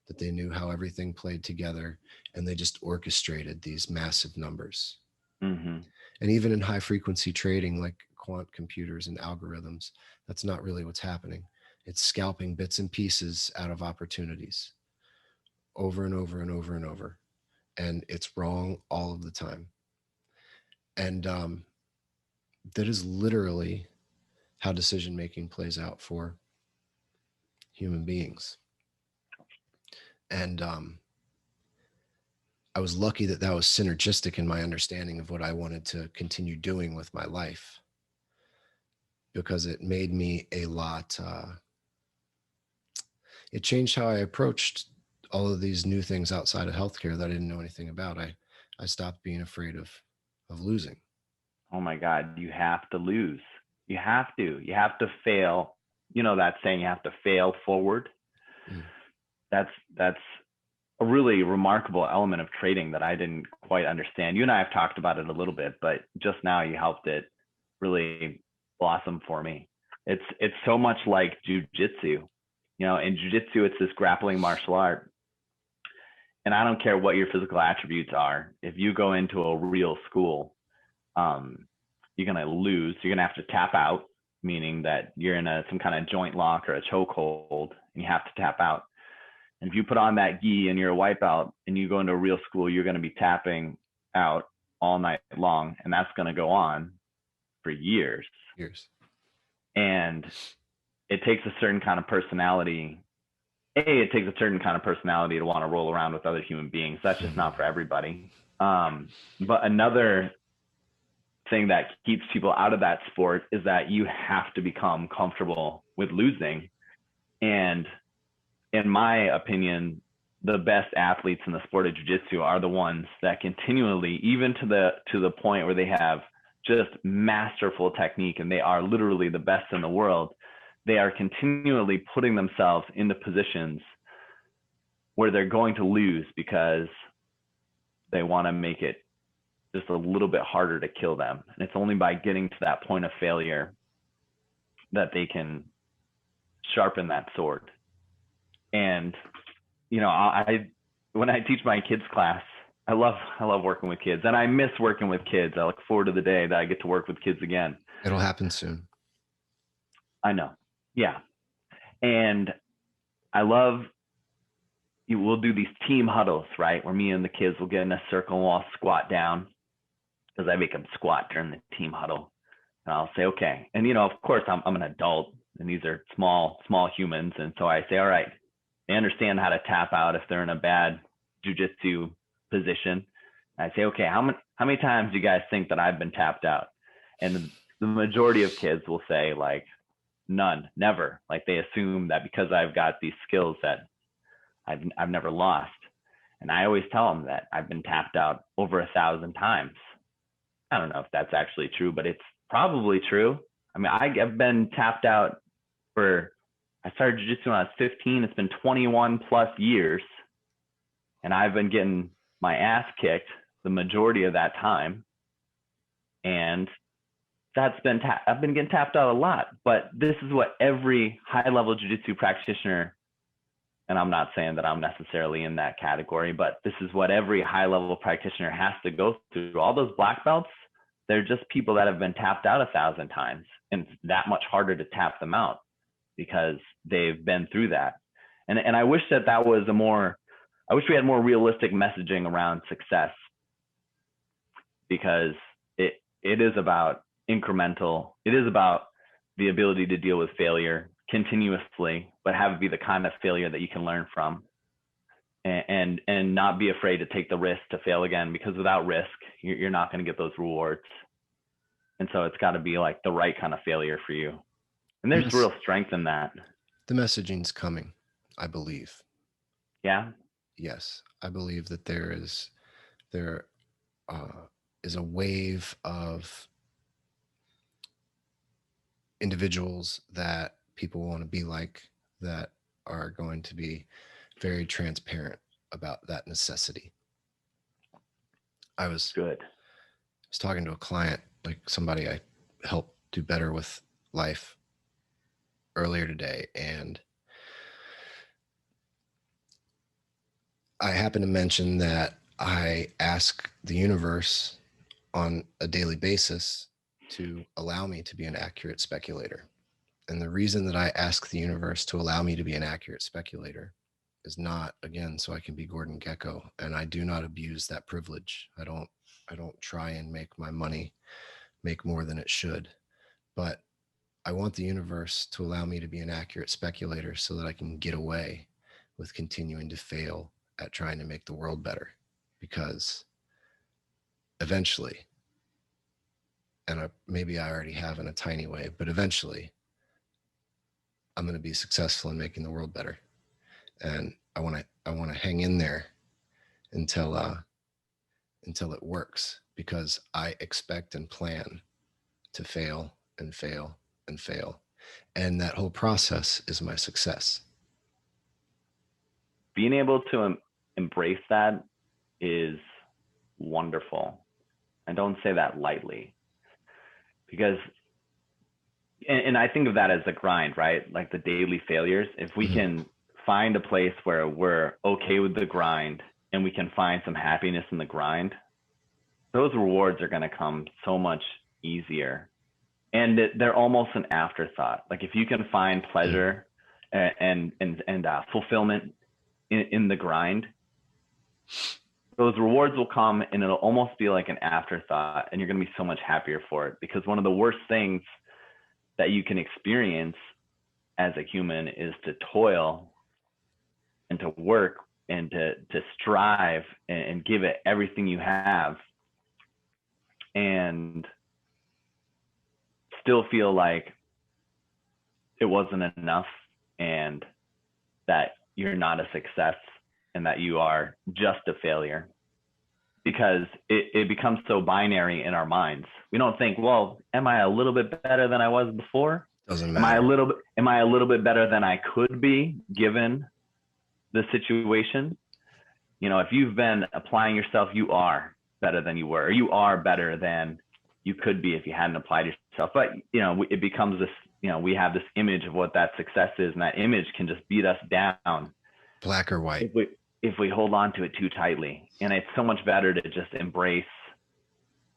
that they knew how everything played together, and they just orchestrated these massive numbers. And even in high frequency trading, like quant computers and algorithms, that's not really what's happening. It's scalping bits and pieces out of opportunities over and over and over and over. And it's wrong all of the time. And that is literally how decision-making plays out for human beings. And I was lucky that that was synergistic in my understanding of what I wanted to continue doing with my life, because it made me a lot, it changed how I approached all of these new things outside of healthcare that I didn't know anything about. I stopped being afraid of losing. Oh my God, you have to lose. You have to fail. You know that saying, you have to fail forward. That's a really remarkable element of trading that I didn't quite understand. You and I have talked about it a little bit, but just now you helped it really blossom for me. It's so much like jujitsu. You know, in jujitsu, it's this grappling martial art. And I don't care what your physical attributes are. If you go into a real school, you're going to lose. You're going to have to tap out, meaning that you're in some kind of joint lock or a chokehold, and you have to tap out. And if you put on that gi and you're a white belt and you go into a real school, you're going to be tapping out all night long. And that's going to go on for years. And it takes a certain kind of personality. It takes a certain kind of personality to want to roll around with other human beings. That's just not for everybody. But another thing that keeps people out of that sport is that you have to become comfortable with losing. And in my opinion, the best athletes in the sport of jiu-jitsu are the ones that continually, even to the point where they have just masterful technique and they are literally the best in the world, they are continually putting themselves into positions where they're going to lose because they want to make it just a little bit harder to kill them. And it's only by getting to that point of failure that they can sharpen that sword. And, you know, when I teach my kids class, I love working with kids, and I miss working with kids. I look forward to the day that I get to work with kids again. It'll happen soon. I know. Yeah. And we'll do these team huddles, right? Where me and the kids will get in a circle and we'll all squat down, because I make them squat during the team huddle. And I'll say, okay. And, you know, of course I'm an adult and these are small humans. And so I say, all right, they understand how to tap out if they're in a bad jujitsu position. And I say, okay, how many times do you guys think that I've been tapped out? And the majority of kids will say like, none, never. Like they assume that because I've got these skills that I've never lost. And I always tell them that I've been tapped out over 1,000 times. I don't know if that's actually true, but it's probably true. I mean, I've been tapped out I started jiu-jitsu when I was 15. It's been 21 plus years. And I've been getting my ass kicked the majority of that time. And I've been getting tapped out a lot, but this is what every high level jiu-jitsu practitioner, and I'm not saying that I'm necessarily in that category, but this is what every high level practitioner has to go through. All those black belts, they're just people that have been tapped out 1,000 times, and it's that much harder to tap them out because they've been through that. And I wish that was I wish we had more realistic messaging around success, because it is about incremental. It is about the ability to deal with failure continuously, but have it be the kind of failure that you can learn from, and not be afraid to take the risk to fail again, because without risk, you're not going to get those rewards. And so it's got to be like the right kind of failure for you. And there's real strength in that. The messaging's coming, I believe. Yeah. Yes, I believe that there is a wave of individuals that people want to be like, that are going to be very transparent about that necessity. I was talking to a client, like somebody I helped do better with life, earlier today, and I happened to mention that I ask the universe on a daily basis to allow me to be an accurate speculator. And the reason that I ask the universe to allow me to be an accurate speculator is not, again, so I can be Gordon Gekko. And I do not abuse that privilege. I don't try and make my money make more than it should. But I want the universe to allow me to be an accurate speculator so that I can get away with continuing to fail at trying to make the world better. Because eventually, and maybe I already have in a tiny way, but eventually I'm going to be successful in making the world better. And I want to hang in there until it works, because I expect and plan to fail and fail and fail. And that whole process is my success. Being able to embrace that is wonderful. I don't say that lightly, because, and I think of that as the grind, right? Like the daily failures. If we can find a place where we're okay with the grind and we can find some happiness in the grind, those rewards are going to come so much easier. And they're almost an afterthought. Like if you can find pleasure and fulfillment in the grind, those rewards will come, and it'll almost be like an afterthought, and you're going to be so much happier for it. Because one of the worst things that you can experience as a human is to toil and to work and to strive and give it everything you have, and still feel like it wasn't enough, and that you're not a success, and that you are just a failure. Because it becomes so binary in our minds. We don't think, well, am I a little bit better than I was before? Doesn't matter. Am I a little bit better than I could be given the situation? You know, if you've been applying yourself, you are better than you were, or you are better than you could be if you hadn't applied yourself. But, you know, it becomes this, you know, we have this image of what that success is, and that image can just beat us down. Black or white. If we hold on to it too tightly. And it's so much better to just embrace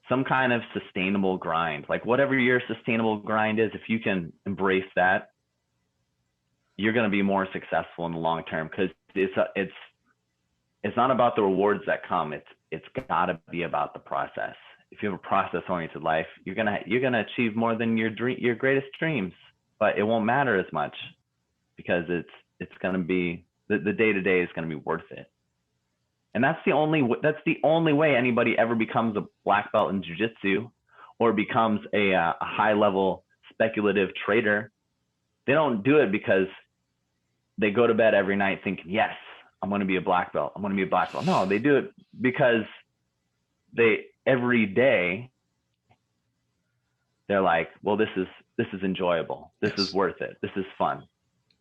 some kind of sustainable grind. Like whatever your sustainable grind is, if you can embrace that, you're going to be more successful in the long term, because it's not about the rewards that come. It's got to be about the process. If you have a process-oriented life, you're gonna achieve more than your greatest dreams, but it won't matter as much, because it's gonna be the day-to-day is gonna be worth it. And that's the only way anybody ever becomes a black belt in jiu-jitsu, or becomes a high-level speculative trader. They don't do it because they go to bed every night thinking, yes, I'm going to be a black belt. I'm going to be a black belt. No, they do it because every day they're like, well, this is enjoyable. This is worth it. This is fun.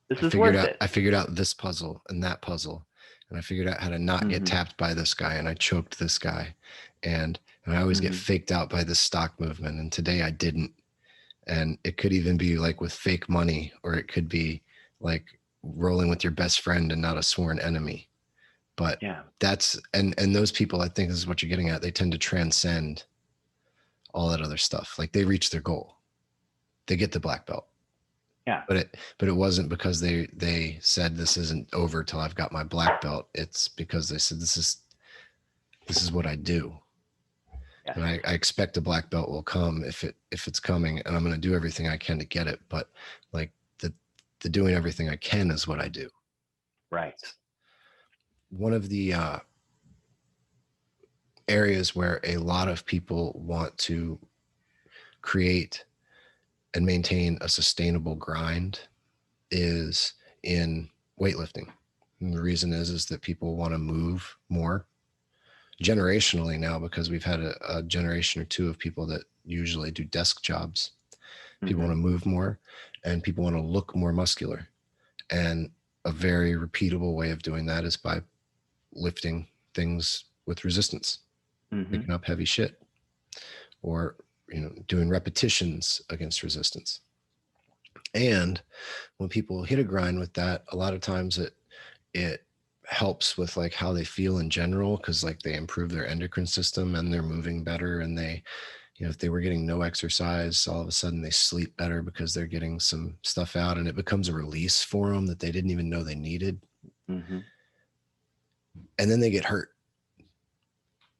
This is worth it. I figured out this puzzle and that puzzle, and I figured out how to not get tapped by this guy, and I choked this guy, and I always get faked out by this stock movement, and today I didn't. And it could even be like with fake money, or it could be like rolling with your best friend and not a sworn enemy. But Yeah. that's, and those people, I think this is what you're getting at, they tend to transcend all that other stuff. Like they reach their goal, they get the black belt. Yeah. But it wasn't because they said this isn't over till I've got my black belt. It's because they said this is what I do. Yes. And I expect a black belt will come if it's coming, and I'm going to do everything I can to get it. But like the doing everything I can is what I do. Right. One of the areas where a lot of people want to create and maintain a sustainable grind is in weightlifting. And the reason is that people want to move more generationally now, because we've had a generation or two of people that usually do desk jobs. People want to move more, and people want to look more muscular. And a very repeatable way of doing that is by lifting things with resistance, picking up heavy shit, or doing repetitions against resistance. And when people hit a grind with that, a lot of times it helps with like how they feel in general, because like they improve their endocrine system and they're moving better, and they, if they were getting no exercise, all of a sudden they sleep better because they're getting some stuff out, and it becomes a release for them that they didn't even know they needed. And then they get hurt,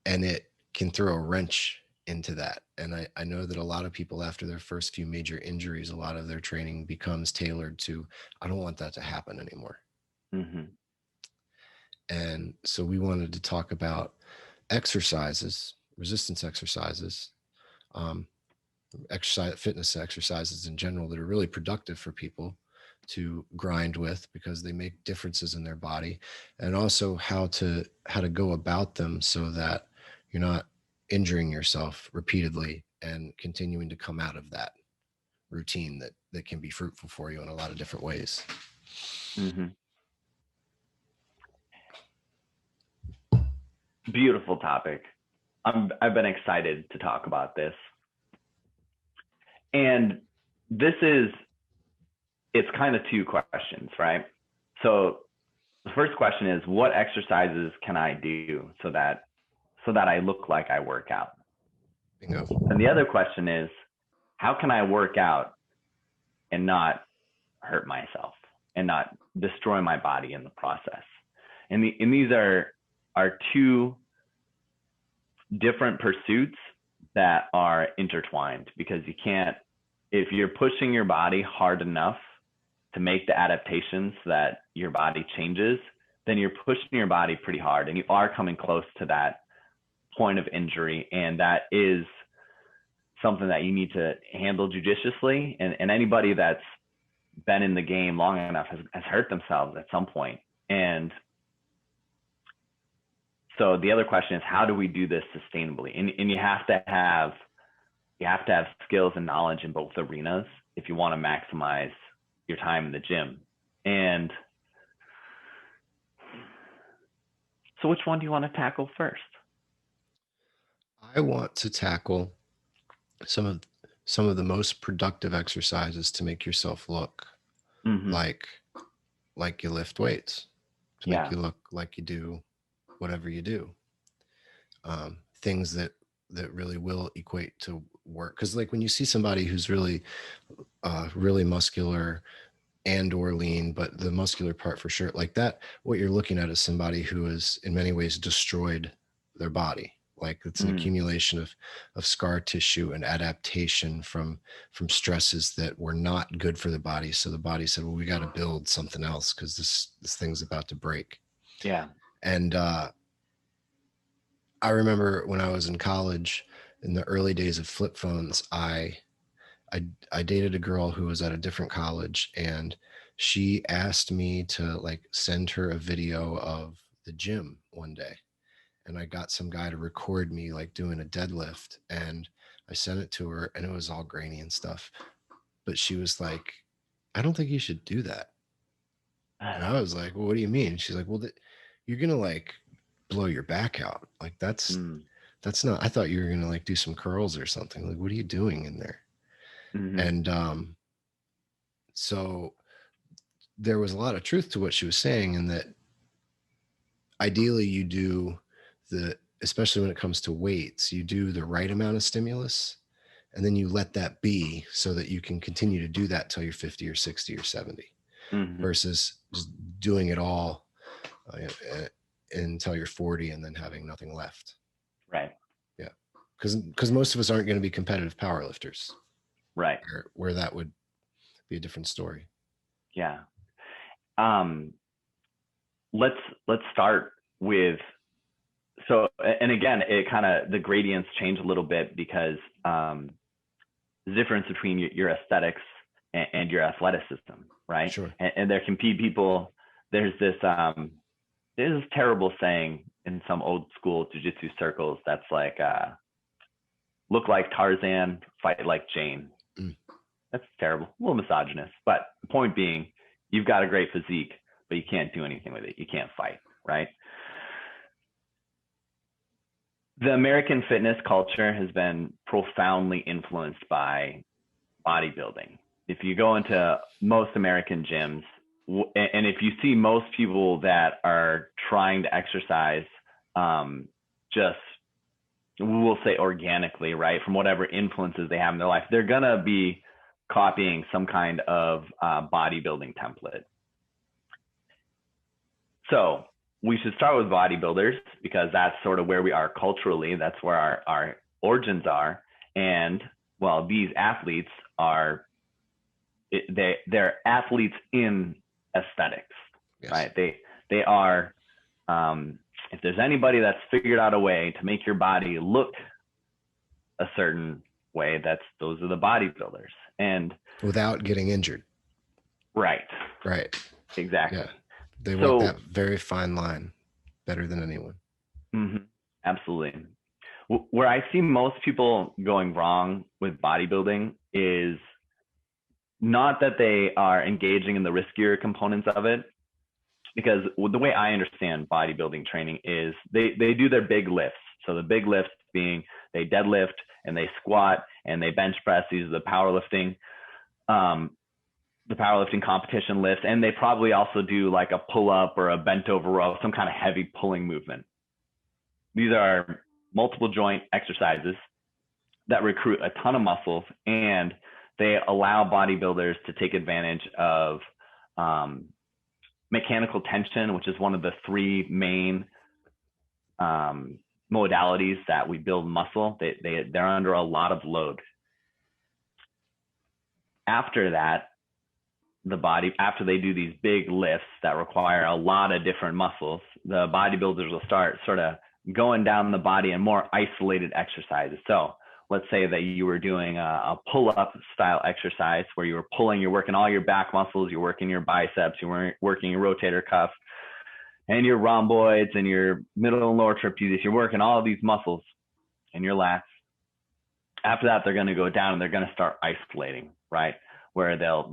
and it can throw a wrench into that. And I know that a lot of people, after their first few major injuries, a lot of their training becomes tailored to, I don't want that to happen anymore. And so we wanted to talk about exercises, resistance exercises, fitness exercises in general that are really productive for people to grind with, because they make differences in their body, and also how to go about them so that you're not injuring yourself repeatedly and continuing to come out of that routine that can be fruitful for you in a lot of different ways. Beautiful topic. I've been excited to talk about this. And it's kind of two questions, right? So the first question is, what exercises can I do so that I look like I work out? Bingo. And the other question is, how can I work out and not hurt myself and not destroy my body in the process? And these are two different pursuits that are intertwined, because you can't, if you're pushing your body hard enough to make the adaptations that your body changes, then you're pushing your body pretty hard, and you are coming close to that point of injury. And that is something that you need to handle judiciously. And anybody that's been in the game long enough has hurt themselves at some point. And so the other question is, how do we do this sustainably? And you have to have skills and knowledge in both arenas if you want to maximize your time in the gym. And so which one do you want to tackle first? I want to tackle some of the most productive exercises to make yourself look like you lift weights, to make you look like you do whatever you do. Things that really will equate to work. Because like when you see somebody who's really muscular and or lean, but the muscular part for sure, like that, what you're looking at is somebody who has in many ways destroyed their body. Like it's an accumulation of scar tissue and adaptation from stresses that were not good for the body. So the body said, well, we got to build something else because this thing's about to break. Yeah. And I remember when I was in college, in the early days of flip phones, I dated a girl who was at a different college, and she asked me to like send her a video of the gym one day. And I got some guy to record me like doing a deadlift, and I sent it to her, and it was all grainy and stuff. But she was like, I don't think you should do that. And I was like, well, what do you mean? She's like, well, you're going to like blow your back out. Like that's not, I thought you were going to like do some curls or something. Like, what are you doing in there? Mhm. And so there was a lot of truth to what she was saying, in that ideally you do especially when it comes to weights, you do the right amount of stimulus, and then you let that be, so that you can continue to do that till you're 50 or 60 or 70, Mhm. versus just doing it all until you're 40 and then having nothing left. Right. Yeah. Because most of us aren't going to be competitive powerlifters, Right. where that would be a different story. Yeah. Um, let's start with, so, and again, it kind of, the gradients change a little bit, because the difference between your aesthetics and your athleticism, right? Sure. And there can be people, there's this terrible saying in some old school jiu-jitsu circles that's like, look like Tarzan, fight like Jane. Mm. That's terrible, a little misogynist, but the point being, you've got a great physique, but you can't do anything with it. You can't fight, right? The American fitness culture has been profoundly influenced by bodybuilding. If you go into most American gyms, and if you see most people that are trying to exercise, just, we'll say organically, right, from whatever influences they have in their life, they're gonna be copying some kind of bodybuilding template. So we should start with bodybuilders, because that's sort of where we are culturally. That's where our origins are. And well, these athletes are, they're athletes in aesthetics, yes. Right? They are, if there's anybody that's figured out a way to make your body look a certain way, those are the bodybuilders. And without getting injured. Right. Exactly. Yeah. They walk that very fine line better than anyone. Mm-hmm, absolutely. Where I see most people going wrong with bodybuilding is not that they are engaging in the riskier components of it, because the way I understand bodybuilding training is they do their big lifts. So the big lifts being they deadlift and they squat and they bench press. These are the powerlifting competition lifts. And they probably also do like a pull up or a bent over row, some kind of heavy pulling movement. These are multiple joint exercises that recruit a ton of muscles, and they allow bodybuilders to take advantage of mechanical tension, which is one of the three main modalities that we build muscle. They're under a lot of load. After that, after they do these big lifts that require a lot of different muscles, the bodybuilders will start sort of going down the body in more isolated exercises. So let's say that you were doing a pull-up style exercise where you were pulling, you're working all your back muscles, you're working your biceps, you're working your rotator cuff and your rhomboids and your middle and lower trapezius. You're working all of these muscles and your lats. After that, they're going to go down and they're going to start isolating, right? Where they'll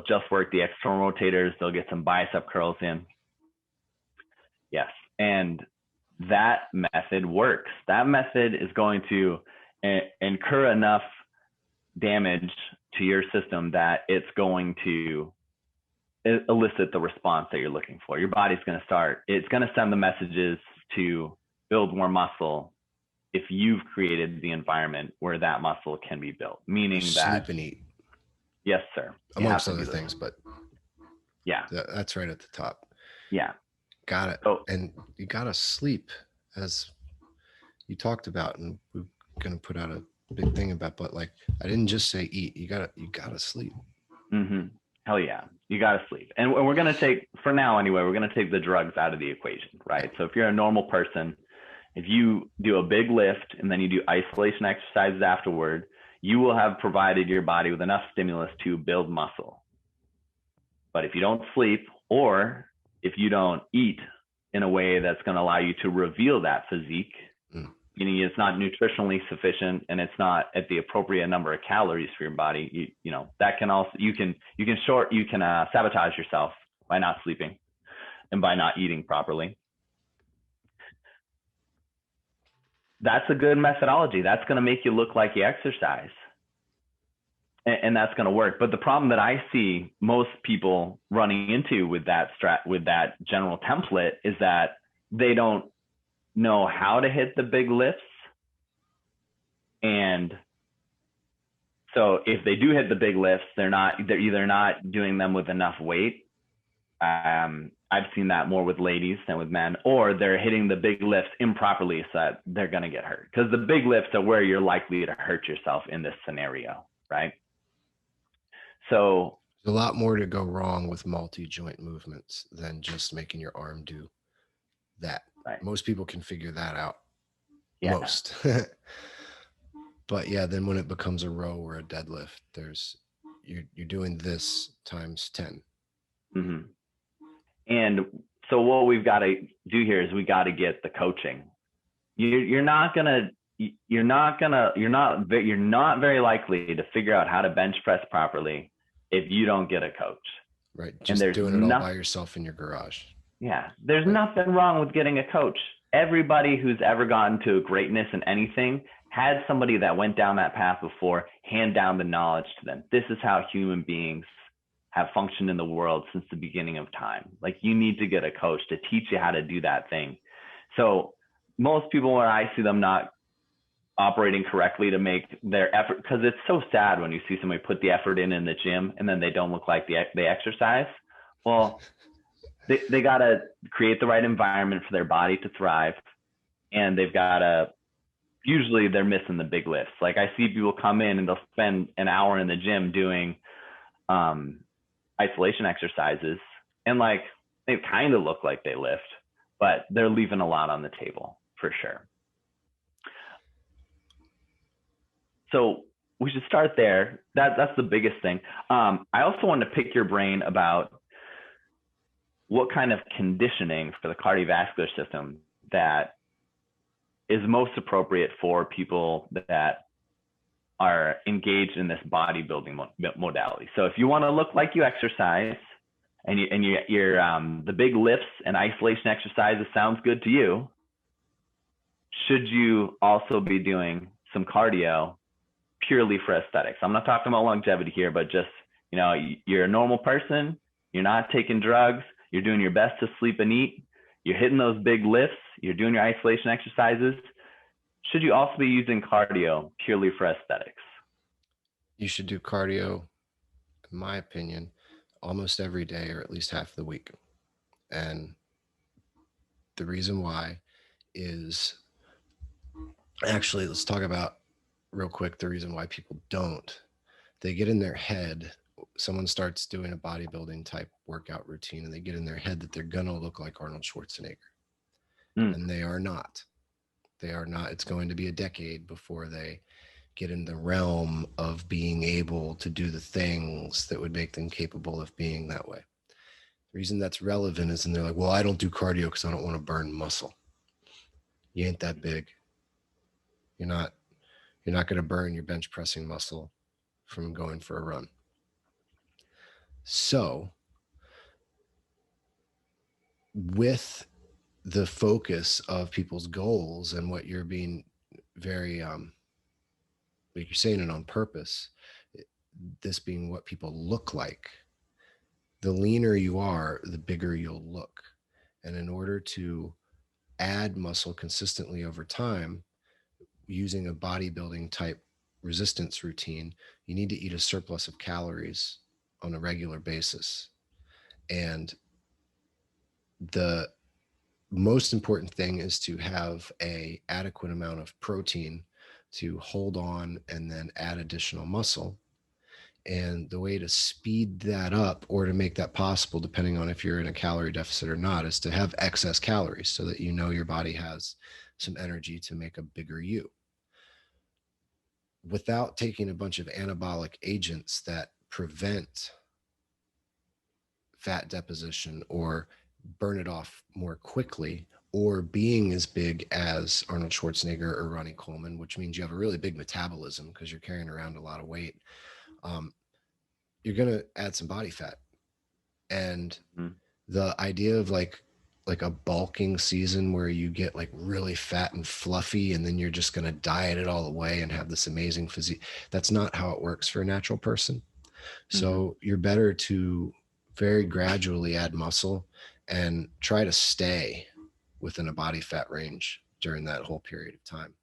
just work the external rotators. They'll get some bicep curls in. Yes. And that method works. That method is going to incur enough damage to your system that it's going to elicit the response that you're looking for. Your body's going to send the messages to build more muscle if you've created the environment where that muscle can be built, meaning that sleep and eat. Yes, sir. Amongst other things, but yeah, that's right at the top. Yeah. Got it. Oh. And you got to sleep, as you talked about, and we're going to put out a big thing about, but like, I didn't just say eat, you gotta sleep. Mm-hmm. Hell yeah. You got to sleep. And we're going to take, for now anyway, we're going to take the drugs out of the equation, right? So if you're a normal person, if you do a big lift and then you do isolation exercises afterward, you will have provided your body with enough stimulus to build muscle. But if you don't sleep, or if you don't eat in a way that's going to allow you to reveal that physique, meaning it's not nutritionally sufficient and it's not at the appropriate number of calories for your body, you know, that can also, you can sabotage yourself by not sleeping and by not eating properly. That's a good methodology. That's going to make you look like you exercise. and that's going to work. But the problem that I see most people running into with that with that general template is that they don't know how to hit the big lifts. And so if they do hit the big lifts, they're either not doing them with enough weight. I've seen that more with ladies than with men, or they're hitting the big lifts improperly so that they're going to get hurt, because the big lifts are where you're likely to hurt yourself in this scenario, right? So there's a lot more to go wrong with multi-joint movements than just making your arm do that. right. Most people can figure that out. Yeah. Most. But yeah, then when it becomes a row or a deadlift, you're doing this times 10. Mm-hmm. And so what we've got to do here is we got to get the coaching. You're not very likely to figure out how to bench press properly if you don't get a coach. Right. Just doing it all by yourself in your garage. Yeah. There's nothing wrong with getting a coach. Everybody who's ever gotten to greatness in anything had somebody that went down that path before hand down the knowledge to them. This is how human beings have functioned in the world since the beginning of time. Like, you need to get a coach to teach you how to do that thing. So most people, when I see them not operating correctly to make their effort, because it's so sad when you see somebody put the effort in the gym and then they don't look like they exercise. Well, they got to create the right environment for their body to thrive. And they've got to, usually they're missing the big lifts. Like, I see people come in and they'll spend an hour in the gym doing isolation exercises, and like, they kind of look like they lift, but they're leaving a lot on the table for sure. So we should start there. That's the biggest thing. I also want to pick your brain about what kind of conditioning for the cardiovascular system that is most appropriate for people that are engaged in this bodybuilding modality. So if you want to look like you exercise, and you're the big lifts and isolation exercises sounds good to you, should you also be doing some cardio purely for aesthetics? I'm not talking about longevity here, but just, you're a normal person, you're not taking drugs, you're doing your best to sleep and eat, you're hitting those big lifts, you're doing your isolation exercises. Should you also be using cardio purely for aesthetics? You should do cardio, in my opinion, almost every day or at least half the week. And the reason why is, actually, let's talk about real quick the reason why people don't. They get in their head, someone starts doing a bodybuilding type workout routine, and they get in their head that they're gonna look like Arnold Schwarzenegger. And they are not. They are not. It's going to be a decade before they get in the realm of being able to do the things that would make them capable of being that way. The reason that's relevant is, and they're like, well, I don't do cardio because I don't want to burn muscle. You ain't that big. You're not going to burn your bench pressing muscle from going for a run. So with the focus of people's goals and what you're being very, like you're saying it on purpose, this being what people look like, the leaner you are, the bigger you'll look. And in order to add muscle consistently over time, using a bodybuilding type resistance routine, you need to eat a surplus of calories on a regular basis. And the most important thing is to have an adequate amount of protein to hold on and then add additional muscle. And the way to speed that up, or to make that possible, depending on if you're in a calorie deficit or not, is to have excess calories so that your body has some energy to make a bigger you, without taking a bunch of anabolic agents that prevent fat deposition or burn it off more quickly, or being as big as Arnold Schwarzenegger or Ronnie Coleman, which means you have a really big metabolism because you're carrying around a lot of weight. You're going to add some body fat. And the idea of like like a bulking season where you get like really fat and fluffy and then you're just going to diet it all away and have this amazing physique. That's not how it works for a natural person. So you're better to very gradually add muscle and try to stay within a body fat range during that whole period of time.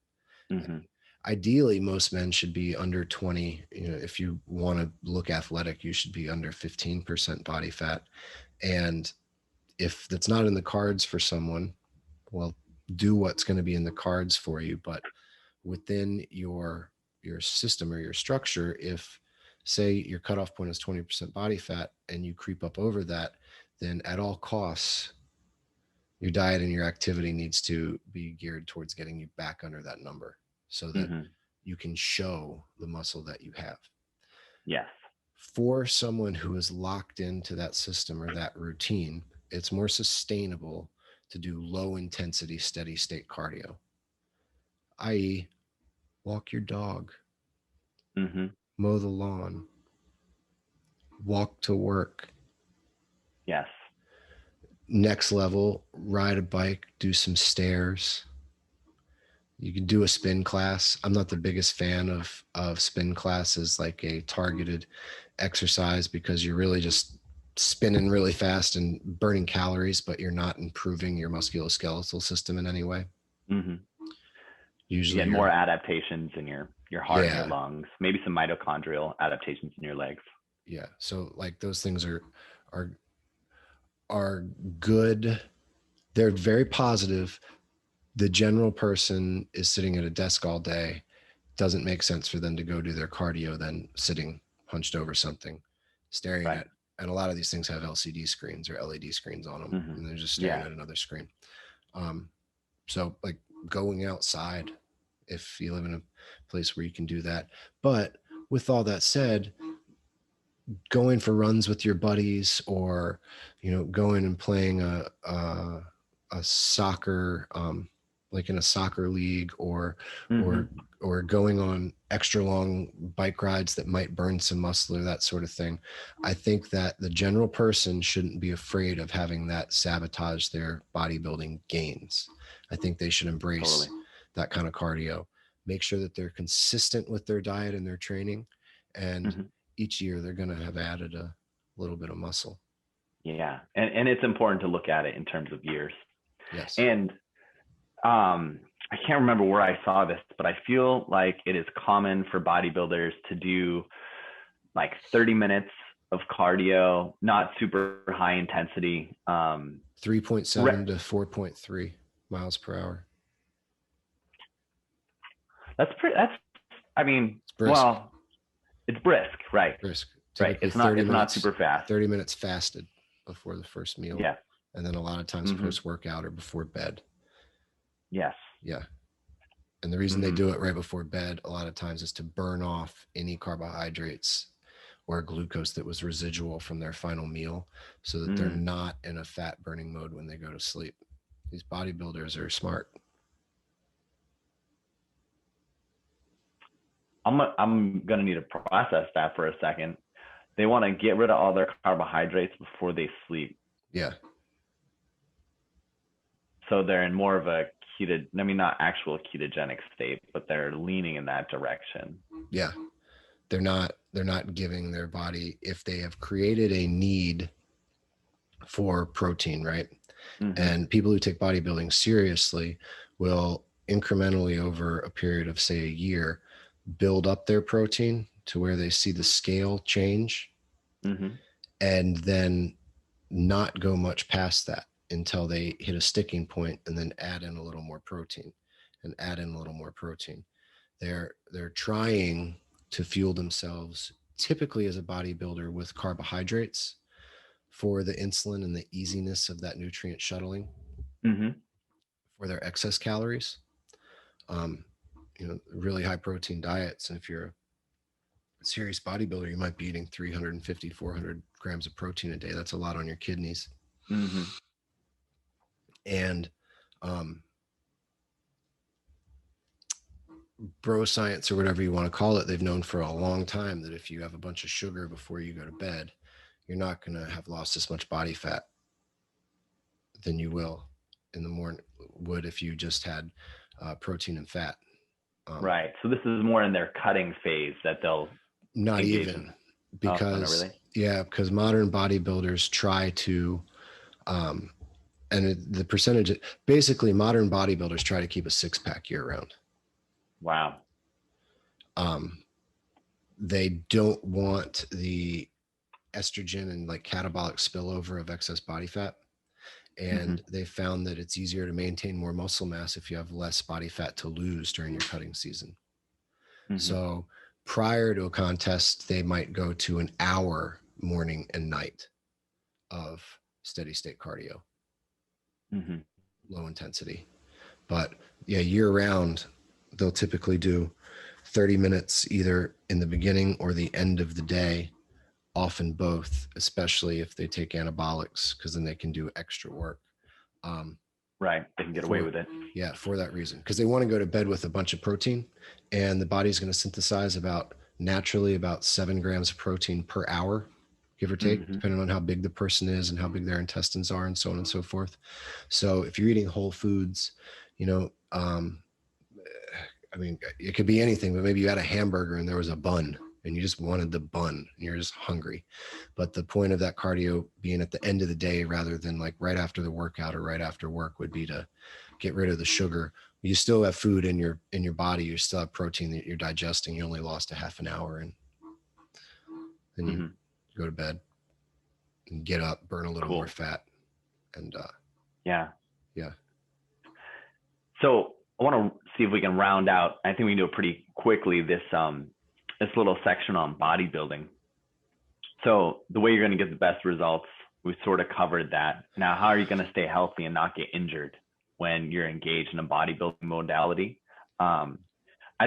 Mm-hmm. Ideally, most men should be under 20. You know, if you want to look athletic, you should be under 15% body fat. And if that's not in the cards for someone, well, do what's going to be in the cards for you. But within your system or your structure, if say your cutoff point is 20% body fat and you creep up over that, then at all costs, your diet and your activity needs to be geared towards getting you back under that number so that you can show the muscle that you have. Yes. For someone who is locked into that system or that routine, it's more sustainable to do low intensity, steady state cardio, i.e., walk your dog, mow the lawn, walk to work. Yes. Next level, ride a bike, do some stairs. You can do a spin class. I'm not the biggest fan of spin classes, like a targeted exercise, because you're really just spinning really fast and burning calories, but you're not improving your musculoskeletal system in any way. Usually you get more adaptations in your heart and your lungs, maybe some mitochondrial adaptations in your legs. Yeah. So like those things are good. They're very positive. The general person is sitting at a desk all day. Doesn't make sense for them to go do their cardio then sitting hunched over something, staring at, and a lot of these things have LCD screens or LED screens on them, and they're just staring at another screen. So like going outside, if you live in a place where you can do that. But with all that said, going for runs with your buddies, or, you know, going and playing a soccer, like in a soccer league, or going on extra long bike rides that might burn some muscle or that sort of thing. I think that the general person shouldn't be afraid of having that sabotage their bodybuilding gains. I think they should embrace that kind of cardio, make sure that they're consistent with their diet and their training. And each year they're going to have added a little bit of muscle. Yeah. And it's important to look at it in terms of years. Yes. And I can't remember where I saw this, but I feel like it is common for bodybuilders to do like 30 minutes of cardio, not super high intensity. 3.7 to 4.3 miles per hour. I mean, it's brisk. Well, it's brisk, right? Brisk. Right. It's not super fast. 30 minutes fasted before the first meal. Yeah. And then a lot of times post-workout or before bed. Yes. Yeah. And the reason they do it right before bed a lot of times is to burn off any carbohydrates or glucose that was residual from their final meal, so that they're not in a fat burning mode when they go to sleep. These bodybuilders are smart. I'm going to need to process that for a second. They want to get rid of all their carbohydrates before they sleep. Yeah. So they're in more of a not actual ketogenic state, but they're leaning in that direction. Yeah. They're not giving their body, if they have created a need for protein, right? And people who take bodybuilding seriously will incrementally over a period of, say, a year, build up their protein to where they see the scale change, and then not go much past that until they hit a sticking point, and then add in a little more protein and add in a little more protein. They're trying to fuel themselves, typically as a bodybuilder, with carbohydrates for the insulin and the easiness of that nutrient shuttling for their excess calories. Really high protein diets. And if you're a serious bodybuilder, you might be eating 350, 400 grams of protein a day. That's a lot on your kidneys. And bro science, or whatever you want to call it, they've known for a long time that if you have a bunch of sugar before you go to bed, you're not going to have lost as much body fat than you will in the morning would if you just had protein and fat. Right. So this is more in their cutting phase that they'll Not engage even in. Oh, not because really. yeah, because modern bodybuilders try to the percentage basically modern bodybuilders try to keep a six-pack year round. Wow. They don't want the estrogen and like catabolic spillover of excess body fat. And they found that it's easier to maintain more muscle mass if you have less body fat to lose during your cutting season. So prior to a contest, they might go to an hour morning and night of steady state cardio, low intensity. But yeah, year round, they'll typically do 30 minutes either in the beginning or the end of the day, often both, especially if they take anabolics, because then they can do extra work. Right. They can get away with it. Yeah, for that reason. Because they want to go to bed with a bunch of protein, and the body's going to synthesize naturally about 7 grams of protein per hour, give or take, depending on how big the person is and how big their intestines are and so on and so forth. So if you're eating whole foods, I mean, it could be anything, but maybe you had a hamburger and there was a bun and you just wanted the bun and you're just hungry. But the point of that cardio being at the end of the day rather than like right after the workout or right after work would be to get rid of the sugar. You still have food in your body. You still have protein that you're digesting. You only lost a half an hour, and then you go to bed and get up, burn a little more fat. And yeah. Yeah. So I want to see if we can round out. I think we can do it pretty quickly. This little section on bodybuilding. So the way you're going to get the best results, we've sort of covered that. Now, how are you going to stay healthy and not get injured when you're engaged in a bodybuilding modality? I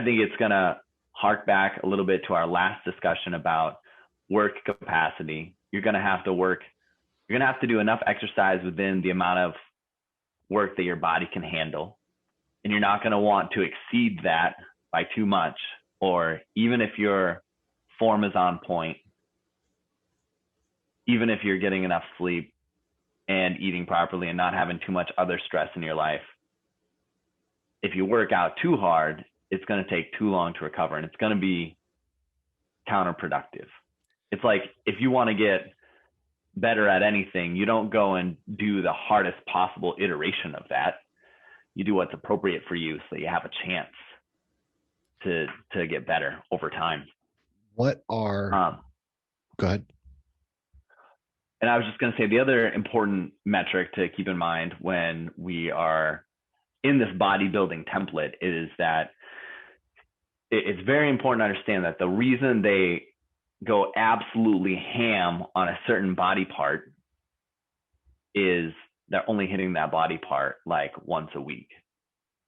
think it's going to hark back a little bit to our last discussion about work capacity. You're going to have to work. You're going to have to do enough exercise within the amount of work that your body can handle. And you're not going to want to exceed that by too much, or even if your form is on point, even if you're getting enough sleep and eating properly and not having too much other stress in your life, if you work out too hard, it's going to take too long to recover, and it's going to be counterproductive. It's like if you want to get better at anything, you don't go and do the hardest possible iteration of that. You do what's appropriate for you so that you have a chance to get better over time. What are go ahead. And I was just going to say the other important metric to keep in mind when we are in this bodybuilding template is that it's very important to understand that the reason they go absolutely ham on a certain body part is they're only hitting that body part like once a week.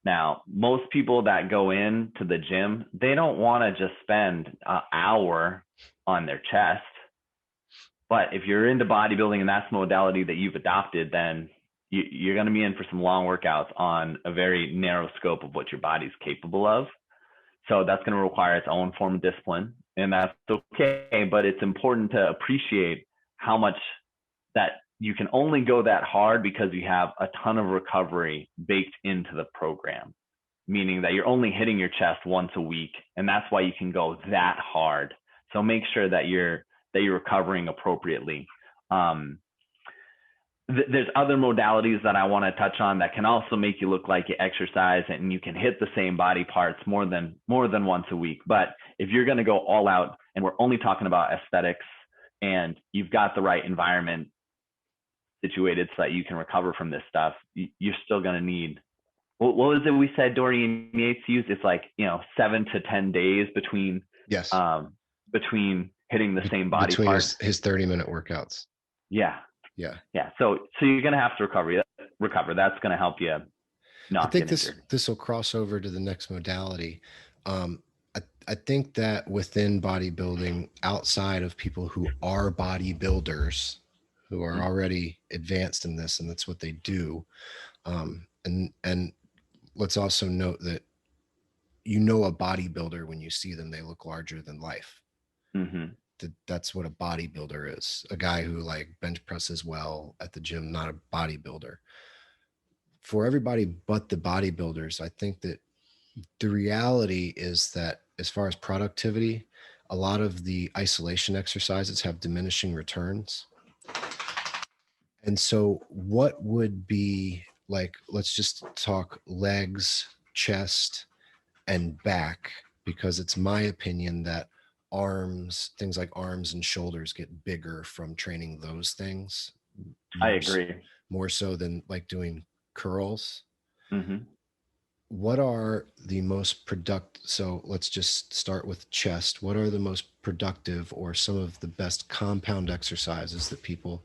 Now, most people that go into the gym, they don't want to just spend an hour on their chest. But if you're into bodybuilding and that's the modality that you've adopted, then you're going to be in for some long workouts on a very narrow scope of what your body's capable of. So that's going to require its own form of discipline, and that's okay. But it's important to appreciate how much that you can only go that hard because you have a ton of recovery baked into the program, meaning that you're only hitting your chest once a week, and that's why you can go that hard. So make sure that you're recovering appropriately. There's other modalities that I want to touch on that can also make you look like you exercise and you can hit the same body parts more than once a week. But if you're going to go all out, and we're only talking about aesthetics, and you've got the right environment situated so that you can recover from this stuff, you're still going to need, what was it we said Dorian Yates used? It's like, 7 to 10 days between hitting the same body between part. his 30-minute workouts. Yeah. So you're going to have to recover. That's going to help you not get injured. This will cross over to the next modality. I think that within bodybuilding, outside of people who are bodybuilders, who are already advanced in this, and that's what they do. And let's also note that a bodybuilder, when you see them, they look larger than life. that's what a bodybuilder is. A guy who like bench presses well at the gym, not a bodybuilder. For everybody but the bodybuilders, I think that the reality is that as far as productivity, a lot of the isolation exercises have diminishing returns. And so what would be like, let's just talk legs, chest, and back, because it's my opinion that arms, things like arms and shoulders get bigger from training those things. I agree. More so than like doing curls. Mm-hmm. What are the most productive? So let's just start with chest. What are the most productive or some of the best compound exercises that people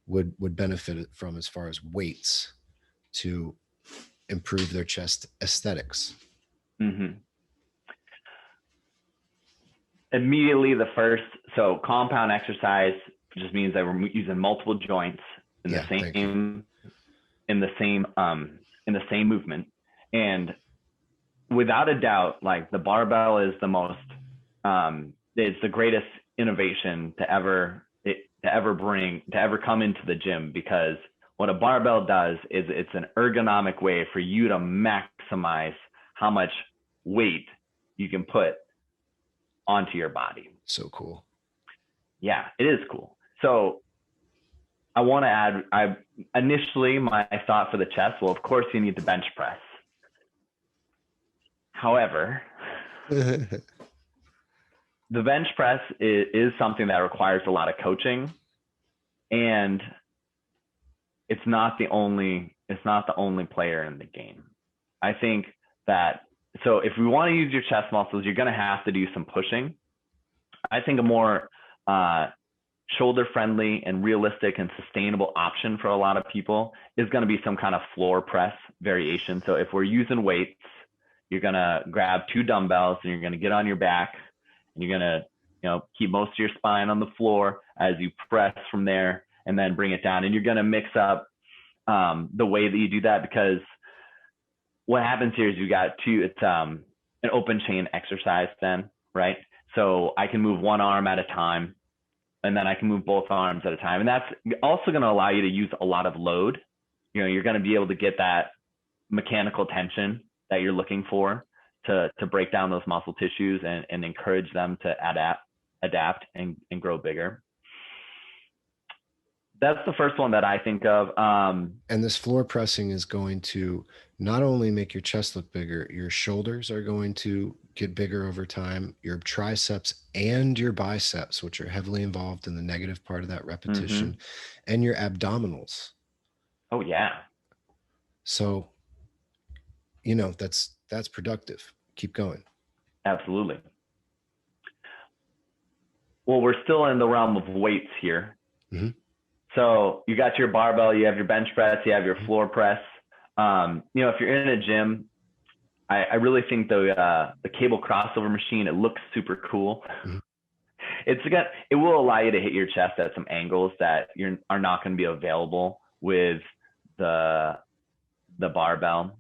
would benefit from as far as weights to improve their chest aesthetics? Mm-hmm. Immediately the first, so compound exercise just means that we're using multiple joints in the same movement. And without a doubt, like the barbell is the most, it's the greatest innovation to ever come into the gym, because what a barbell does is it's an ergonomic way for you to maximize how much weight you can put onto your body. So cool. Yeah, it is cool. So I want to add, initially my thought for the chest, well, of course you need the bench press. However, the bench press is something that requires a lot of coaching, and it's not the only player in the game. I think that, so if we want to use your chest muscles, you're going to have to do some pushing. I think a more shoulder friendly and realistic and sustainable option for a lot of people is going to be some kind of floor press variation. So if we're using weights, you're going to grab 2 dumbbells and you're going to get on your back, and you're going to, keep most of your spine on the floor as you press from there, and then bring it down. And you're going to mix up the way that you do that, because what happens here is you got it's an open chain exercise then, right? So I can move one arm at a time, and then I can move both arms at a time. And that's also going to allow you to use a lot of load. You're going to be able to get that mechanical tension that you're looking for to break down those muscle tissues and encourage them to adapt and grow bigger. That's the first one that I think of. And this floor pressing is going to not only make your chest look bigger, your shoulders are going to get bigger over time, your triceps and your biceps, which are heavily involved in the negative part of that repetition, and your abdominals. Oh, yeah. So, that's productive. Keep going. Absolutely. Well, we're still in the realm of weights here. Mm-hmm. So you got your barbell, you have your bench press, you have your floor press. If you're in a gym, I really think the cable crossover machine, it looks super cool. Mm-hmm. It will allow you to hit your chest at some angles that are not going to be available with the barbell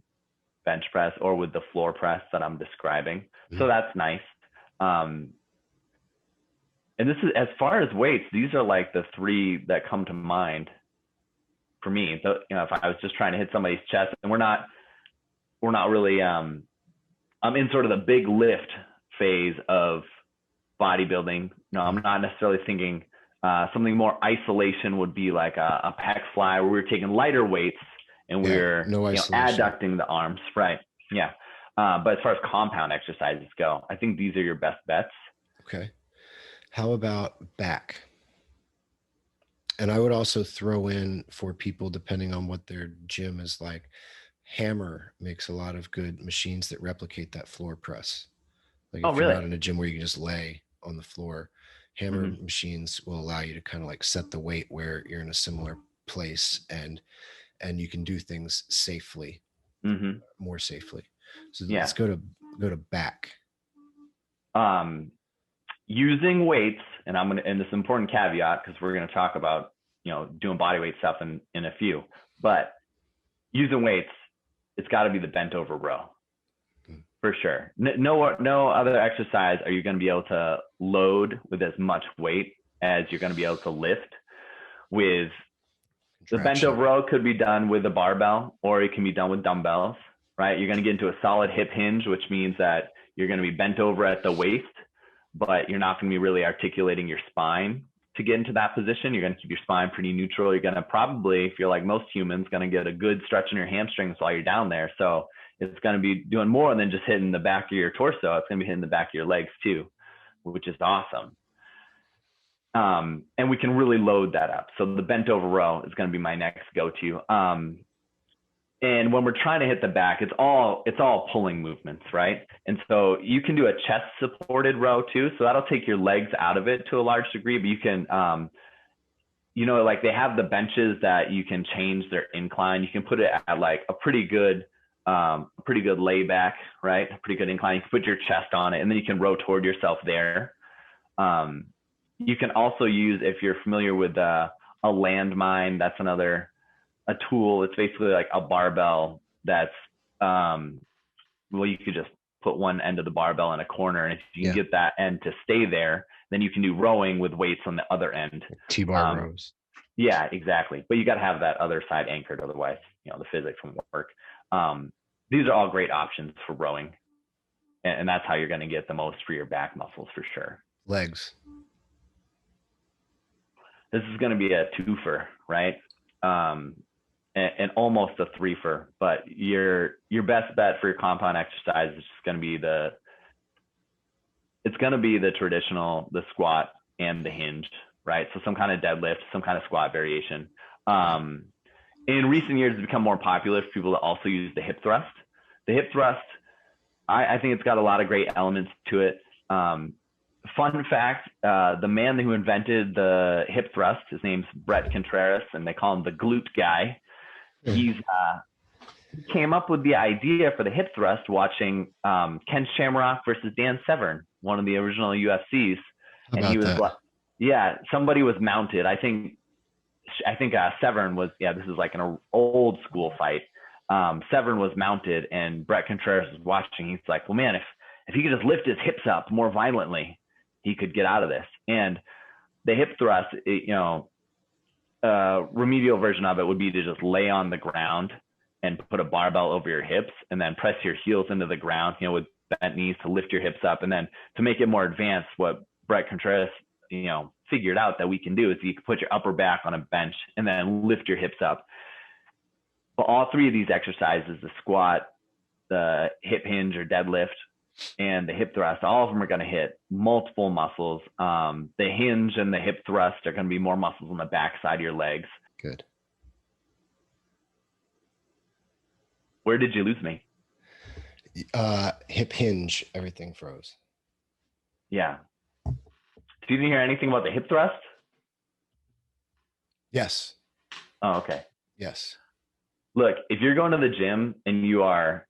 bench press or with the floor press that I'm describing. Mm-hmm. So that's nice. And this is, as far as weights, these are like the 3 that come to mind for me. So, if I was just trying to hit somebody's chest, and we're not really, I'm in sort of the big lift phase of bodybuilding. I'm not necessarily thinking something more isolation would be like a pec fly, where we're taking lighter weights and we're adducting the arms. Right. Yeah. But as far as compound exercises go, I think these are your best bets. Okay. How about back? And I would also throw in, for people, depending on what their gym is like, Hammer makes a lot of good machines that replicate that floor press. Like if you're not in a gym where you can just lay on the floor, Hammer machines will allow you to kind of like set the weight where you're in a similar place, and you can do things safely, more safely. So let's go to back. Using weights, and and this important caveat, because we're going to talk about, doing body weight stuff in a few, but using weights, it's got to be the bent over row For sure. No other exercise are you going to be able to load with as much weight as you're going to be able to lift with. The bent over row could be done with a barbell, or it can be done with dumbbells, right? You're going to get into a solid hip hinge, which means that you're going to be bent over at the waist, but you're not going to be really articulating your spine to get into that position. You're going to keep your spine pretty neutral. You're going to probably, if you're like most humans, going to get a good stretch in your hamstrings while you're down there. So it's going to be doing more than just hitting the back of your torso. It's going to be hitting the back of your legs too, which is awesome. And we can really load that up. So the bent over row is going to be my next go-to. And when we're trying to hit the back, it's all pulling movements, right? And so you can do a chest supported row too. So that'll take your legs out of it to a large degree, but you can, like they have the benches that you can change their incline. You can put it at like a pretty good layback, right? A pretty good incline. You can put your chest on it and then you can row toward yourself there. You can also use, if you're familiar with a landmine, that's a tool. It's basically like a barbell that's, you could just put one end of the barbell in a corner. And if you can get that end to stay there, then you can do rowing with weights on the other end. T-bar rows. Yeah, exactly. But you got to have that other side anchored. Otherwise, the physics won't work. These are all great options for rowing. And that's how you're going to get the most for your back muscles for sure. Legs. This is going to be a twofer, right? And almost a threefer, but your best bet for your compound exercise is just going to be the traditional, the squat and the hinge, right? So some kind of deadlift, some kind of squat variation. In recent years, it's become more popular for people to also use the hip thrust. The hip thrust, I think it's got a lot of great elements to it. Fun fact, the man who invented the hip thrust, his name's Bret Contreras, and they call him the glute guy. He came up with the idea for the hip thrust watching Ken Shamrock versus Dan Severn, one of the original UFCs. And he was like, somebody was mounted. I think Severn was, this is like an old school fight. Severn was mounted and Bret Contreras was watching. He's like, well, man, if he could just lift his hips up more violently, he could get out of this. And the hip thrust, remedial version of it would be to just lay on the ground and put a barbell over your hips and then press your heels into the ground, with bent knees to lift your hips up. And then to make it more advanced, what Bret Contreras, figured out that we can do is you can put your upper back on a bench and then lift your hips up. But all three of these exercises, the squat, the hip hinge or deadlift, and the hip thrust, all of them are going to hit multiple muscles. The hinge and the hip thrust are going to be more muscles on the back side of your legs. Good. Where did you lose me? Hip hinge, everything froze. Yeah. So you didn't hear anything about the hip thrust? Yes. Oh, okay. Yes. Look, if you're going to the gym and you are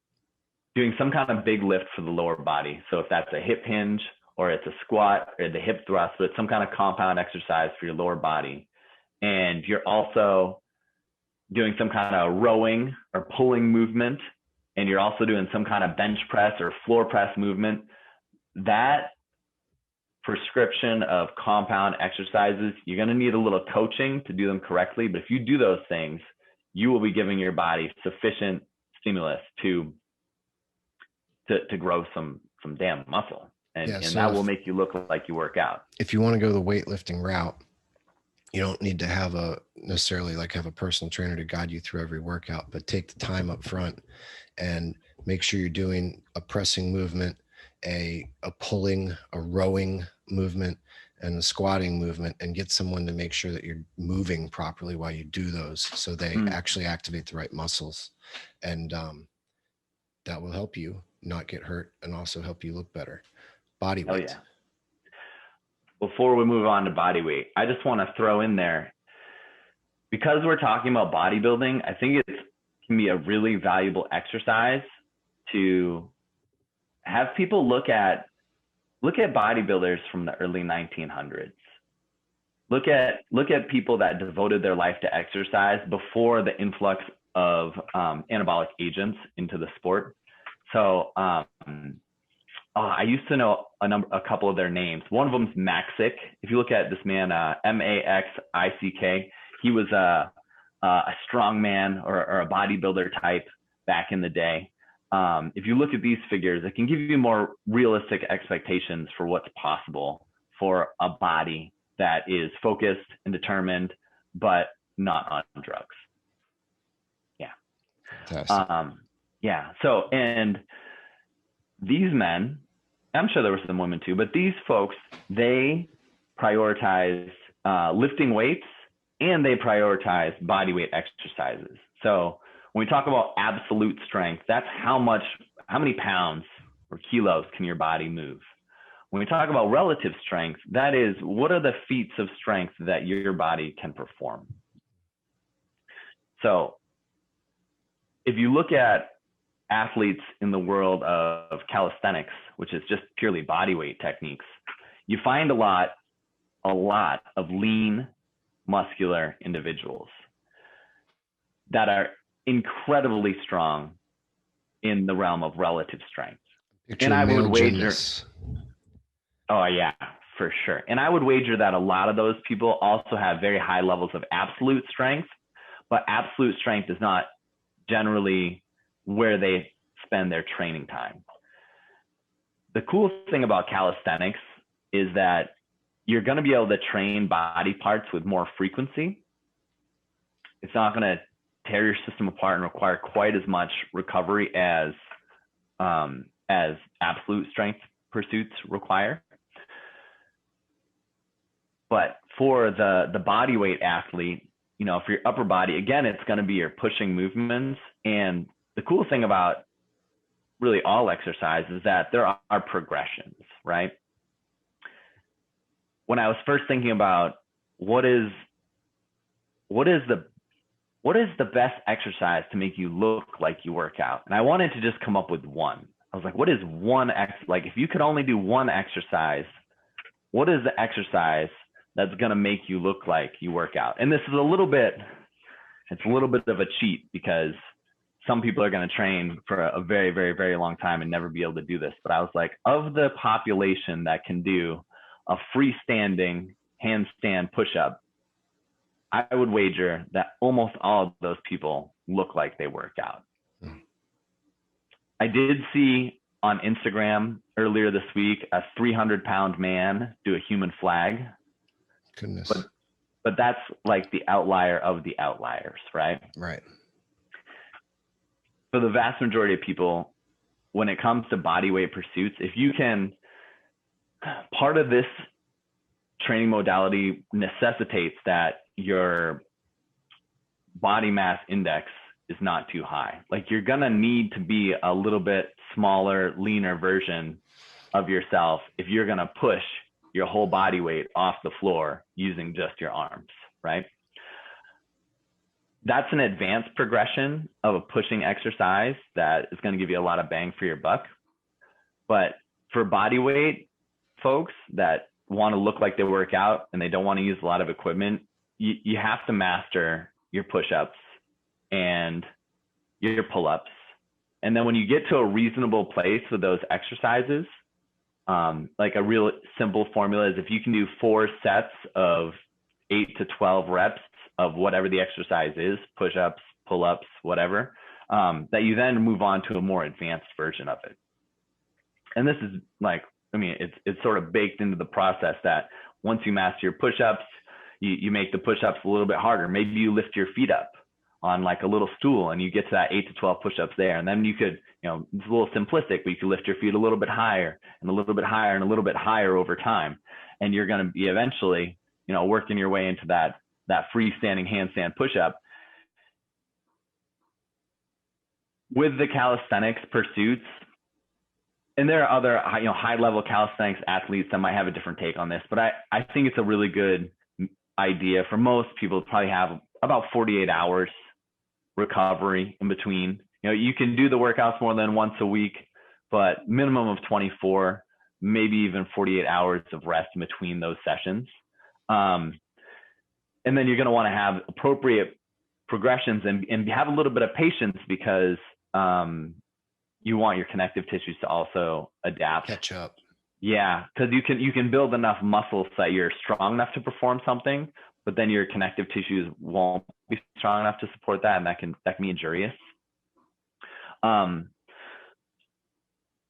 doing some kind of big lift for the lower body, so if that's a hip hinge or it's a squat or the hip thrust, but it's some kind of compound exercise for your lower body, and you're also doing some kind of rowing or pulling movement, and you're also doing some kind of bench press or floor press movement, that prescription of compound exercises, you're going to need a little coaching to do them correctly. But if you do those things, you will be giving your body sufficient stimulus to grow some damn muscle. And that will make you look like you work out. If you want to go the weightlifting route, you don't need to have necessarily have a personal trainer to guide you through every workout, but take the time up front and make sure you're doing a pressing movement, a pulling, a rowing movement, and a squatting movement, and get someone to make sure that you're moving properly while you do those, so they actually activate the right muscles. And that will help you not get hurt and also help you look better. Body weight. Oh, yeah. Before we move on to body weight, I just want to throw in there, because we're talking about bodybuilding, I think it can be a really valuable exercise to have people look at bodybuilders from the early 1900s. Look at people that devoted their life to exercise before the influx of anabolic agents into the sport. So I used to know a couple of their names. One of them is Maxick. If you look at this man, Maxick, he was a strong man or a bodybuilder type back in the day. If you look at these figures, it can give you more realistic expectations for what's possible for a body that is focused and determined, but not on drugs. Yeah. Fantastic. Yeah. So, and these men, I'm sure there were some women too, but these folks, they prioritize lifting weights and they prioritize body weight exercises. So when we talk about absolute strength, that's how many pounds or kilos can your body move. When we talk about relative strength, that is, what are the feats of strength that your body can perform? So if you look at athletes in the world of calisthenics, which is just purely body weight techniques, you find a lot of lean, muscular individuals that are incredibly strong in the realm of relative strength. And I would wager, oh yeah, for sure. And I would wager that a lot of those people also have very high levels of absolute strength, but absolute strength is not generally where they spend their training time. The cool thing about calisthenics is that you're going to be able to train body parts with more frequency. It's not going to tear your system apart and require quite as much recovery as absolute strength pursuits require. But for the body weight athlete, you know, for your upper body, again, it's going to be your pushing movements. And the cool thing about really all exercise is that there are progressions, right? When I was first thinking about what is the best exercise to make you look like you work out, and I wanted to just come up with one. I was like, what is one like if you could only do one exercise, what is the exercise that's going to make you look like you work out? And this is a little bit of a cheat because some people are going to train for a very, very, very long time and never be able to do this. But I was like, of the population that can do a freestanding handstand push-up, I would wager that almost all of those people look like they work out. I did see on Instagram earlier this week a 300-pound man do a human flag. Goodness. But that's like the outlier of the outliers, right? Right. For the vast majority of people, when it comes to body weight pursuits, if you can, part of this training modality necessitates that your body mass index is not too high. Like you're going to need to be a little bit smaller, leaner version of yourself if you're going to push your whole body weight off the floor using just your arms, right? That's an advanced progression of a pushing exercise that is going to give you a lot of bang for your buck. But for body weight folks that want to look like they work out and they don't want to use a lot of equipment, you have to master your push-ups and your pull-ups. And then when you get to a reasonable place with those exercises, like a real simple formula is if you can do 4 sets of 8 to 12 reps of whatever the exercise is, push-ups, pull-ups, whatever, that you then move on to a more advanced version of it. And this is like, I mean, it's sort of baked into the process that once you master your push-ups, you make the push-ups a little bit harder. Maybe you lift your feet up on like a little stool and you get to that 8 to 12 push-ups there. And then you could, you know, it's a little simplistic, but you could lift your feet a little bit higher and a little bit higher and a little bit higher over time. And you're going to be eventually, you know, working your way into that freestanding handstand push-up. With the calisthenics pursuits, and there are other, you know, high-level calisthenics athletes that might have a different take on this, but I think it's a really good idea for most people to probably have about 48 hours recovery in between. You know, you can do the workouts more than once a week, but minimum of 24, maybe even 48 hours of rest in between those sessions. And then you're going to want to have appropriate progressions and have a little bit of patience because you want your connective tissues to also adapt. Catch up. Yeah, because you can build enough muscles that you're strong enough to perform something, but then your connective tissues won't be strong enough to support that, and that can be injurious. But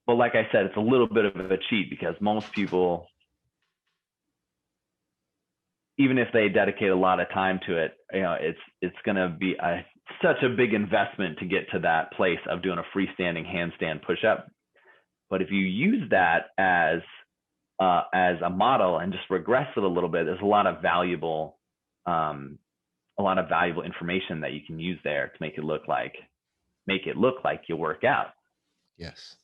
like I said, it's a little bit of a cheat because most people, even if they dedicate a lot of time to it, it's going to be such a big investment to get to that place of doing a freestanding handstand push-up. But if you use that as a model and just regress it a little bit, there's a lot of valuable information that you can use there to make it look like you work out. Yes.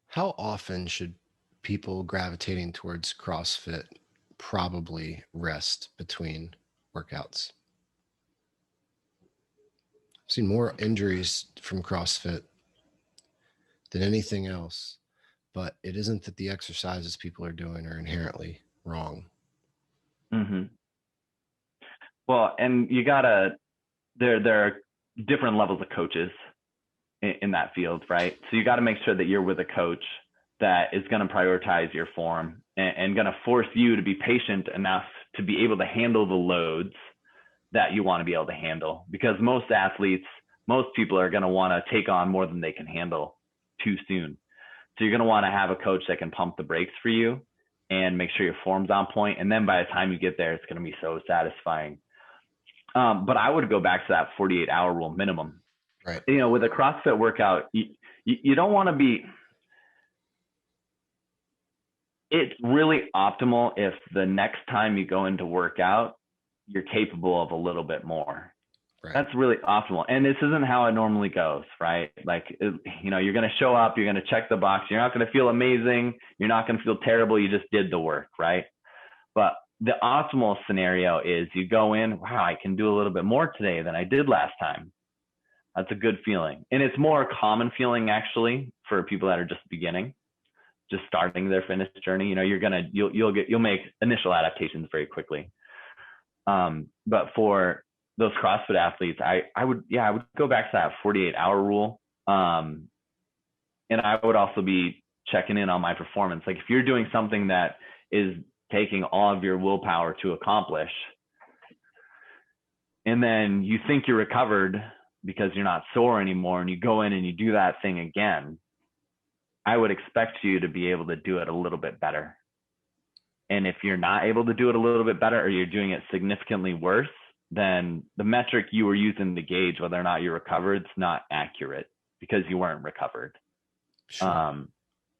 How often should people gravitating towards CrossFit probably rest between workouts? I've seen more injuries from CrossFit than anything else, but it isn't that the exercises people are doing are inherently wrong. Mm-hmm. Well, and there are different levels of coaches in that field, right? So you got to make sure that you're with a coach that is going to prioritize your form and going to force you to be patient enough to be able to handle the loads that you want to be able to handle. Because most people are going to want to take on more than they can handle too soon. So you're going to want to have a coach that can pump the brakes for you and make sure your form's on point. And then by the time you get there, it's going to be so satisfying. But I would go back to that 48-hour rule minimum. Right. With a CrossFit workout, you don't want to be. It's really optimal if the next time you go into workout, you're capable of a little bit more. Right. That's really optimal. And this isn't how it normally goes, right? Like, you're going to show up, you're going to check the box. You're not going to feel amazing. You're not going to feel terrible. You just did the work, right? But the optimal scenario is you go in, wow, I can do a little bit more today than I did last time. That's a good feeling. And it's more a common feeling actually for people that are just beginning, just starting their fitness journey. You'll make initial adaptations very quickly. But for those CrossFit athletes, I would go back to that 48-hour rule. And I would also be checking in on my performance. Like if you're doing something that is taking all of your willpower to accomplish, and then you think you're recovered because you're not sore anymore, and you go in and you do that thing again, I would expect you to be able to do it a little bit better. And if you're not able to do it a little bit better, or you're doing it significantly worse, then the metric you were using to gauge whether or not you're recovered is not accurate because you weren't recovered. Sure.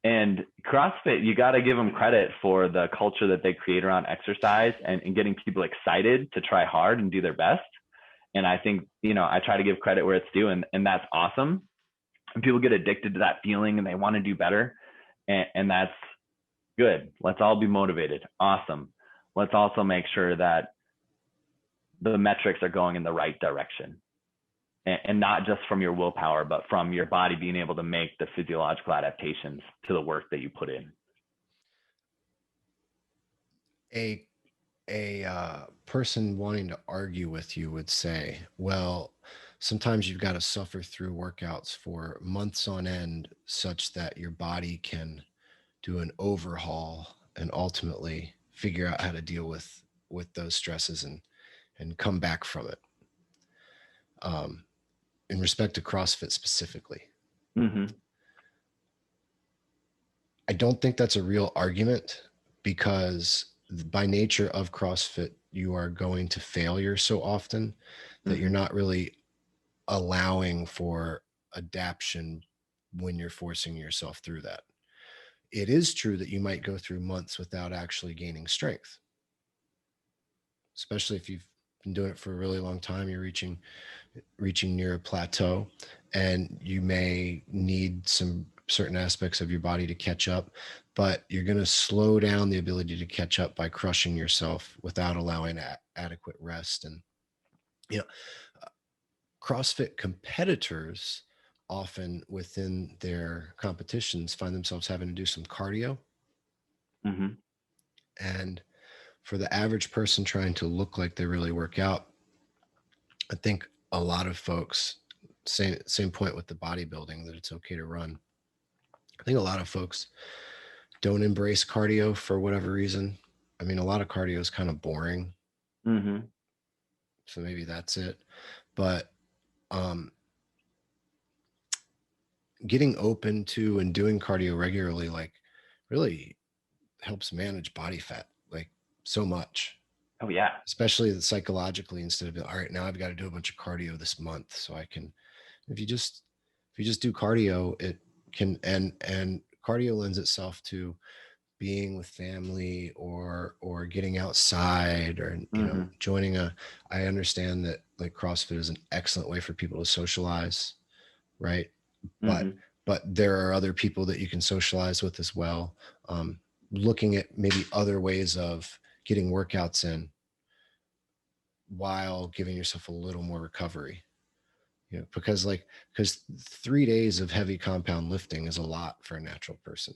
And CrossFit, you got to give them credit for the culture that they create around exercise and getting people excited to try hard and do their best. And I think, I try to give credit where it's due, and that's awesome. And people get addicted to that feeling and they want to do better. And that's good. Let's all be motivated. Awesome. Let's also make sure that the metrics are going in the right direction, and not just from your willpower, but from your body being able to make the physiological adaptations to the work that you put in. A person wanting to argue with you would say, well, sometimes you've got to suffer through workouts for months on end such that your body can do an overhaul and ultimately figure out how to deal with those stresses and come back from it. In respect to CrossFit specifically. Mm-hmm. I don't think that's a real argument, because by nature of CrossFit, you are going to failure so often that you're not really allowing for adaptation when you're forcing yourself through that. It is true that you might go through months without actually gaining strength, especially if you've been doing it for a really long time. You're reaching near a plateau, and you may need some certain aspects of your body to catch up, but you're going to slow down the ability to catch up by crushing yourself without allowing adequate rest. And CrossFit competitors often within their competitions find themselves having to do some cardio. Mm-hmm. And for the average person trying to look like they really work out, I think a lot of folks, same point with the bodybuilding, that it's okay to run. I think a lot of folks don't embrace cardio for whatever reason. I mean, a lot of cardio is kind of boring. Mm-hmm. So maybe that's it. But getting open to and doing cardio regularly, like, really helps manage body fat, like, so much. Oh yeah. Especially psychologically, instead of, all right, now I've got to do a bunch of cardio this month so I can, if you just do cardio, it can, and cardio lends itself to being with family, or getting outside, or, Mm-hmm. joining a, I understand that, like, CrossFit is an excellent way for people to socialize, right? but Mm-hmm. but there are other people that you can socialize with as well. Looking at maybe other ways of getting workouts in while giving yourself a little more recovery, because 3 days of heavy compound lifting is a lot for a natural person.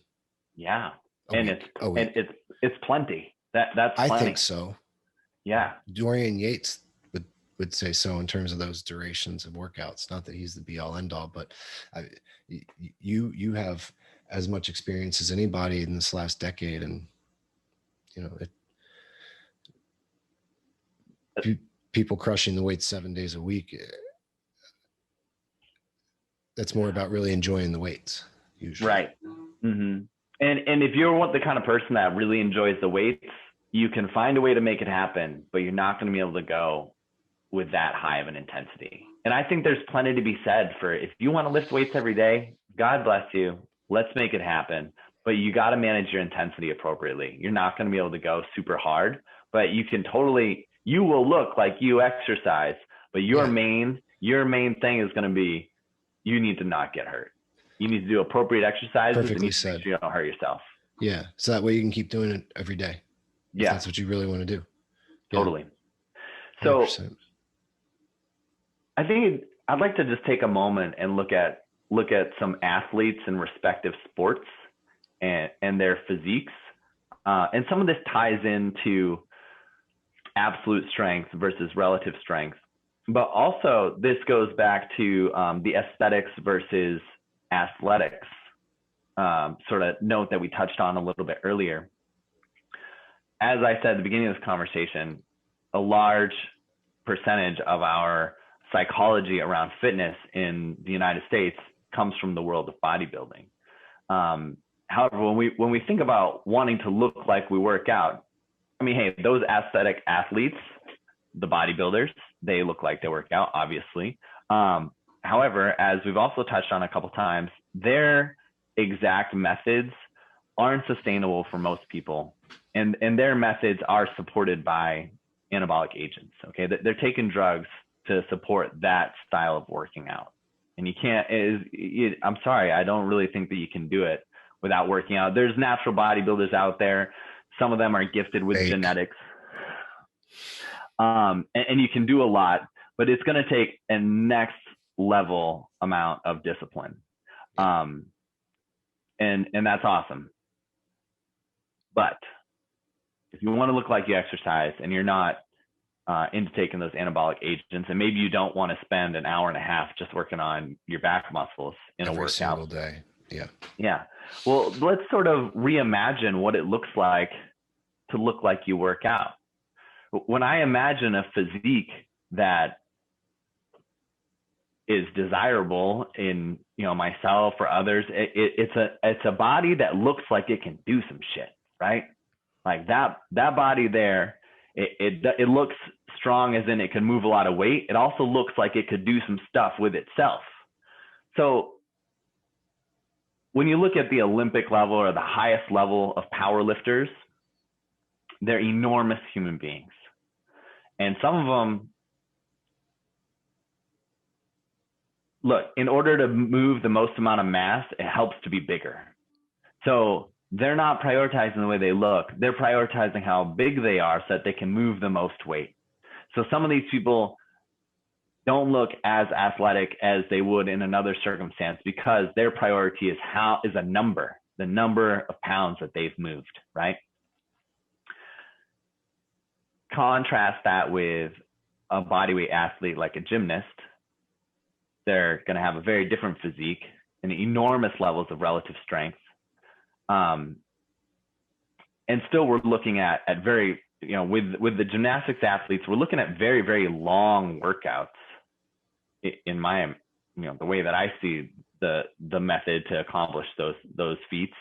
Yeah. A And week. it's plenty. That's I plenty. think so. Yeah. Dorian Yates would say so, in terms of those durations of workouts. Not that he's the be all end all, but you have as much experience as anybody in this last decade, and people crushing the weight 7 days a week. That's more about really enjoying the weights, usually. Right. Mm-hmm. And if you're the kind of person that really enjoys the weights, you can find a way to make it happen, but you're not going to be able to go with that high of an intensity. And I think there's plenty to be said for, if you want to lift weights every day, God bless you. Let's make it happen. But you got to manage your intensity appropriately. You're not going to be able to go super hard, but you will look like you exercise, but your main thing is going to be, you need to not get hurt. You need to do appropriate exercises. Perfectly and said. make sure you don't hurt yourself. Yeah. So that way you can keep doing it every day. Yeah. That's what you really want to do. Totally. Yeah. So 100%. I think I'd like to just take a moment and look at some athletes in respective sports and their physiques. And some of this ties into absolute strength versus relative strength. But also this goes back to the aesthetics versus athletics sort of note that we touched on a little bit earlier. As I said at the beginning of this conversation, a large percentage of our psychology around fitness in the United States comes from the world of bodybuilding. However, when we think about wanting to look like we work out, I mean, hey, those aesthetic athletes, the bodybuilders, they look like they work out, obviously. However, as we've also touched on a couple times, their exact methods aren't sustainable for most people. And their methods are supported by anabolic agents. Okay. They're taking drugs to support that style of working out. And you can't, I'm sorry, I don't really think that you can do it without working out. There's natural bodybuilders out there. Some of them are gifted with genetics. And you can do a lot, but it's going to take a next level amount of discipline. And that's awesome. But if you want to look like you exercise and you're not into taking those anabolic agents, and maybe you don't want to spend an hour and a half just working on your back muscles in every a workout. Single day. Yeah. Yeah. Well, let's sort of reimagine what it looks like to look like you work out. When I imagine a physique that is desirable in, myself or others, it's a body that looks like it can do some shit, right? Like that body there, it looks strong, as in it can move a lot of weight. It also looks like it could do some stuff with itself. So when you look at the Olympic level or the highest level of power lifters, they're enormous human beings. And some of them, look, in order to move the most amount of mass, it helps to be bigger. So they're not prioritizing the way they look. They're prioritizing how big they are so that they can move the most weight. So some of these people don't look as athletic as they would in another circumstance, because their priority is the number of pounds that they've moved, right? contrast that with a bodyweight athlete like a gymnast. They're going to have a very different physique and enormous levels of relative strength. And still we're looking at very, with the gymnastics athletes, we're looking at very, very long workouts in my, the way that I see the method to accomplish those feats.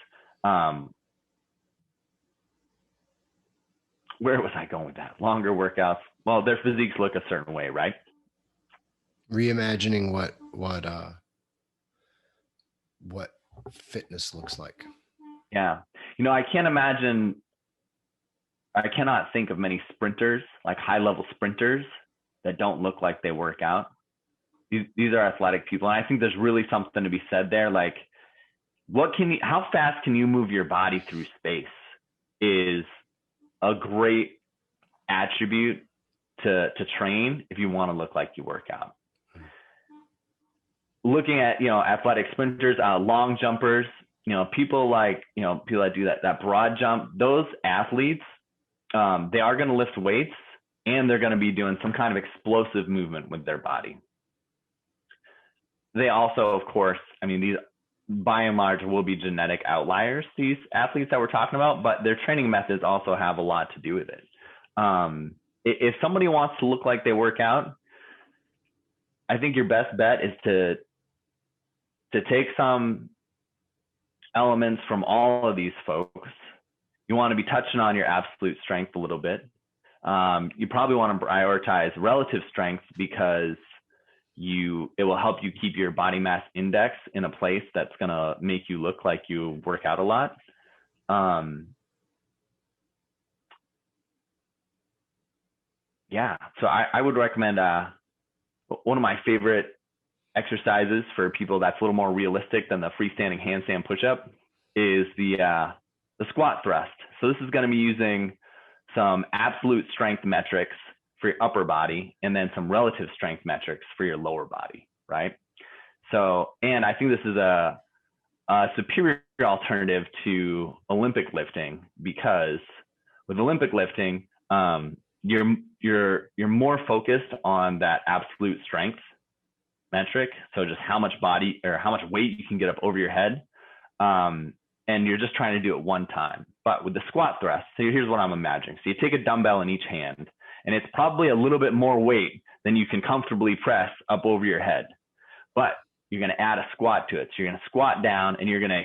Where was I going with that? Longer workouts. Well, their physiques look a certain way, right? Reimagining what fitness looks like. Yeah. I cannot think of many sprinters, like high level sprinters, that don't look like they work out. These are athletic people. And I think there's really something to be said there. Like, how fast can you move your body through space is a great attribute to train if you want to look like you work out. Looking at, athletic sprinters, long jumpers, people like, people that do that broad jump, those athletes, they are going to lift weights and they're going to be doing some kind of explosive movement with their body. They also, of course, these by and large will be genetic outliers, these athletes that we're talking about, but their training methods also have a lot to do with it. If somebody wants to look like they work out, I think your best bet is to take some elements from all of these folks. You want to be touching on your absolute strength a little bit. You probably want to prioritize relative strength because it will help you keep your body mass index in a place that's going to make you look like you work out a lot. So I would recommend one of my favorite exercises for people that's a little more realistic than the freestanding handstand push-up is the squat thrust. So this is going to be using some absolute strength metrics for your upper body and then some relative strength metrics for your lower body, right? So, and I think this is a superior alternative to Olympic lifting, because with Olympic lifting, you're more focused on that absolute strength metric. So just how much body or how much weight you can get up over your head. And you're just trying to do it one time. But with the squat thrust, so here's what I'm imagining. So you take a dumbbell in each hand, and it's probably a little bit more weight than you can comfortably press up over your head. But you're going to add a squat to it. So you're going to squat down and you're going to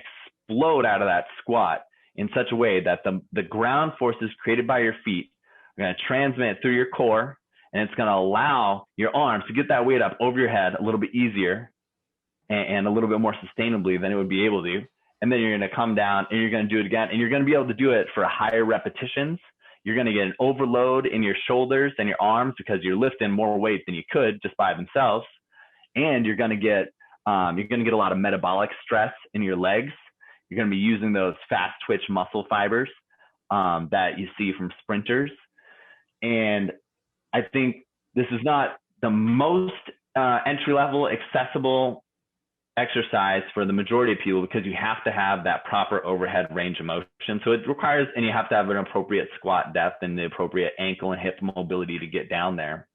explode out of that squat in such a way that the ground forces created by your feet are going to transmit through your core, and it's going to allow your arms to get that weight up over your head a little bit easier and a little bit more sustainably than it would be able to. And then you're going to come down and you're going to do it again, and you're going to be able to do it for higher repetitions. You're going to get an overload in your shoulders and your arms because you're lifting more weight than you could just by themselves. And you're going to get a lot of metabolic stress in your legs. You're going to be using those fast twitch muscle fibers that you see from sprinters. And I think this is not the most entry-level accessible exercise for the majority of people, because you have to have that proper overhead range of motion. So it requires, and you have to have an appropriate squat depth and the appropriate ankle and hip mobility to get down there.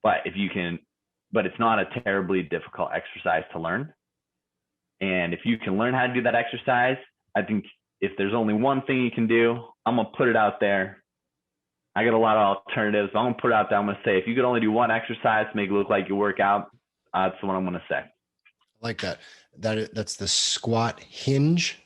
But it's not a terribly difficult exercise to learn. And if you can learn how to do that exercise, I think if there's only one thing you can do, I'm going to put it out there. I got a lot of alternatives. I'm going to put it out there. I'm going to say, if you could only do one exercise to make it look like you work out, that's what I'm going to say. I like that. That's the squat hinge.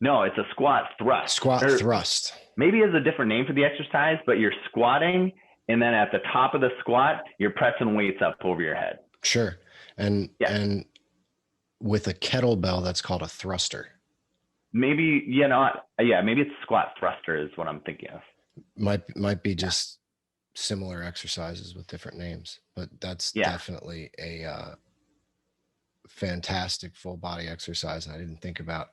No, it's a squat thrust. Thrust. Maybe it's a different name for the exercise, but you're squatting, and then at the top of the squat, you're pressing weights up over your head. Sure. And with a kettlebell, that's called a thruster. Maybe, maybe it's squat thruster is what I'm thinking of. Might be just similar exercises with different names, but that's definitely a fantastic full body exercise. And I didn't think about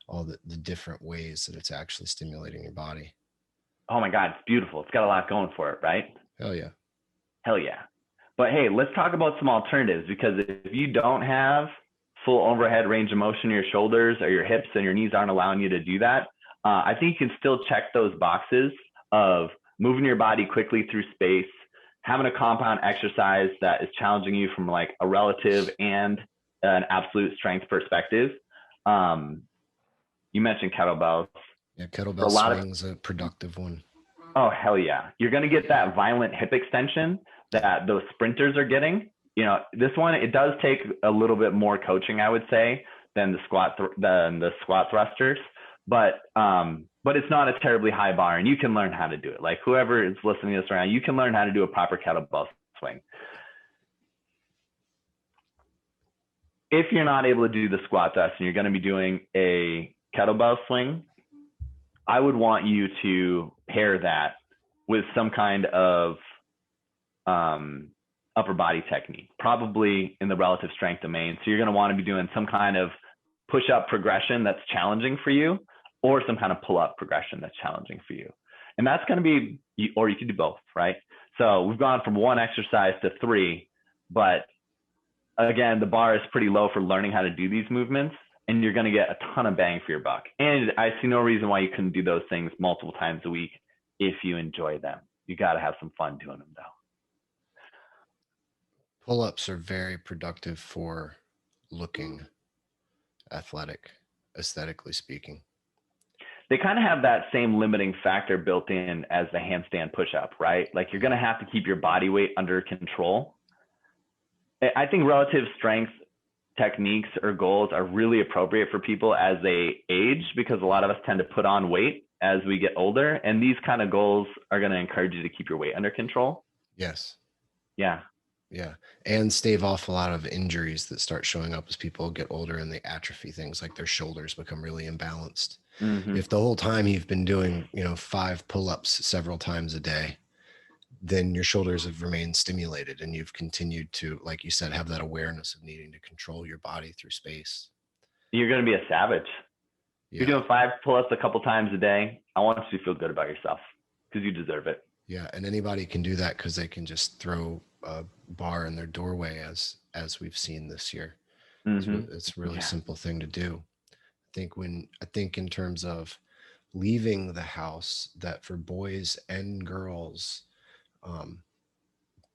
all the different ways that it's actually stimulating your body. Oh my God, it's beautiful. It's got a lot going for it, right? Hell yeah. But hey, let's talk about some alternatives, because if you don't have full overhead range of motion in your shoulders or your hips and your knees aren't allowing you to do that, I think you can still check those boxes of moving your body quickly through space, having a compound exercise that is challenging you from like a relative and an absolute strength perspective. You mentioned kettlebells. Yeah, kettlebell swing's a productive one. Oh, hell yeah. You're going to get that violent hip extension that those sprinters are getting. You know, this one, it does take a little bit more coaching, I would say, than the squat thrusters, but it's not a terribly high bar, and you can learn how to do it. Like whoever is listening to this right now, you can learn how to do a proper kettlebell swing. If you're not able to do the squat thrust and you're going to be doing a kettlebell swing, I would want you to pair that with some kind of upper body technique, probably in the relative strength domain. So you're going to want to be doing some kind of push-up progression that's challenging for you, or some kind of pull-up progression that's challenging for you. And that's going to be, or you could do both, right? So we've gone from one exercise to three, but again, the bar is pretty low for learning how to do these movements, and you're going to get a ton of bang for your buck. And I see no reason why you couldn't do those things multiple times a week if you enjoy them. You got to have some fun doing them, though. Pull-ups are very productive for looking athletic, aesthetically speaking. They kind of have that same limiting factor built in as the handstand push-up, right? Like you're going to have to keep your body weight under control. I think relative strength techniques or goals are really appropriate for people as they age, because a lot of us tend to put on weight as we get older, and these kind of goals are going to encourage you to keep your weight under control. Yes. Yeah. Yeah. And stave off a lot of injuries that start showing up as people get older and they atrophy, things like their shoulders become really imbalanced. Mm-hmm. If the whole time you've been doing, 5 pull-ups several times a day, then your shoulders have remained stimulated and you've continued to, like you said, have that awareness of needing to control your body through space. You're going to be a savage. Yeah. You're doing 5 pull-ups a couple times a day. I want you to feel good about yourself because you deserve it. Yeah. And anybody can do that because they can just throw a bar in their doorway as we've seen this year. Mm-hmm. It's a really simple thing to do. I think in terms of leaving the house, that for boys and girls,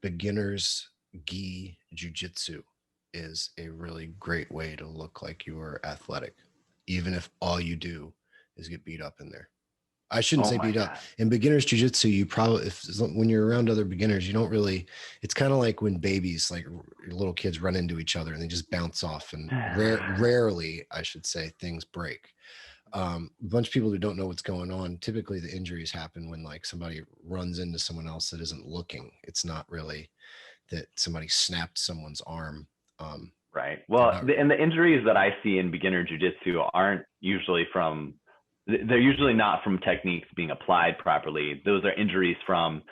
beginners gi jiu-jitsu is a really great way to look like you are athletic, even if all you do is get beat up in there. I shouldn't say beat up. In beginners jiu-jitsu, you probably, when you're around other beginners, you don't really, it's kind of like when babies, like little kids run into each other and they just bounce off, and rarely, I should say, things break. A bunch of people who don't know what's going on, typically the injuries happen when like somebody runs into someone else that isn't looking. It's not really that somebody snapped someone's arm. Right. Well, and the injuries that I see in beginner jiu-jitsu aren't usually they're usually not from techniques being applied properly. Those are injuries from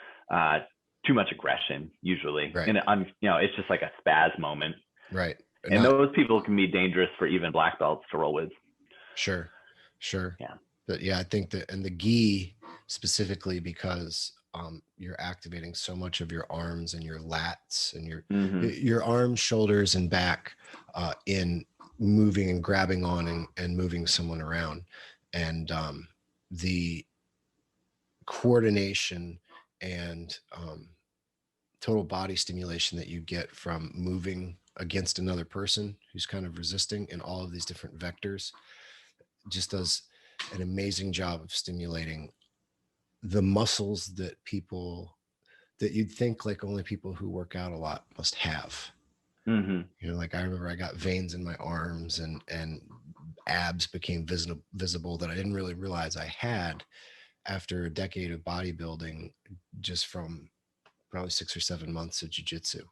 too much aggression, usually. Right. And it's just like a spaz moment. Right. And those people can be dangerous for even black belts to roll with. Sure. Yeah. But yeah, I think that, and the gi specifically, because you're activating so much of your arms and your lats and your arms, shoulders, and back in moving and grabbing on and moving someone around. And the coordination and total body stimulation that you get from moving against another person who's kind of resisting in all of these different vectors just does an amazing job of stimulating the muscles that you'd think like only people who work out a lot must have. Mm-hmm. Like I remember I got veins in my arms and abs became visible that I didn't really realize I had after a decade of bodybuilding, just from probably 6 or 7 months of jiu-jitsu.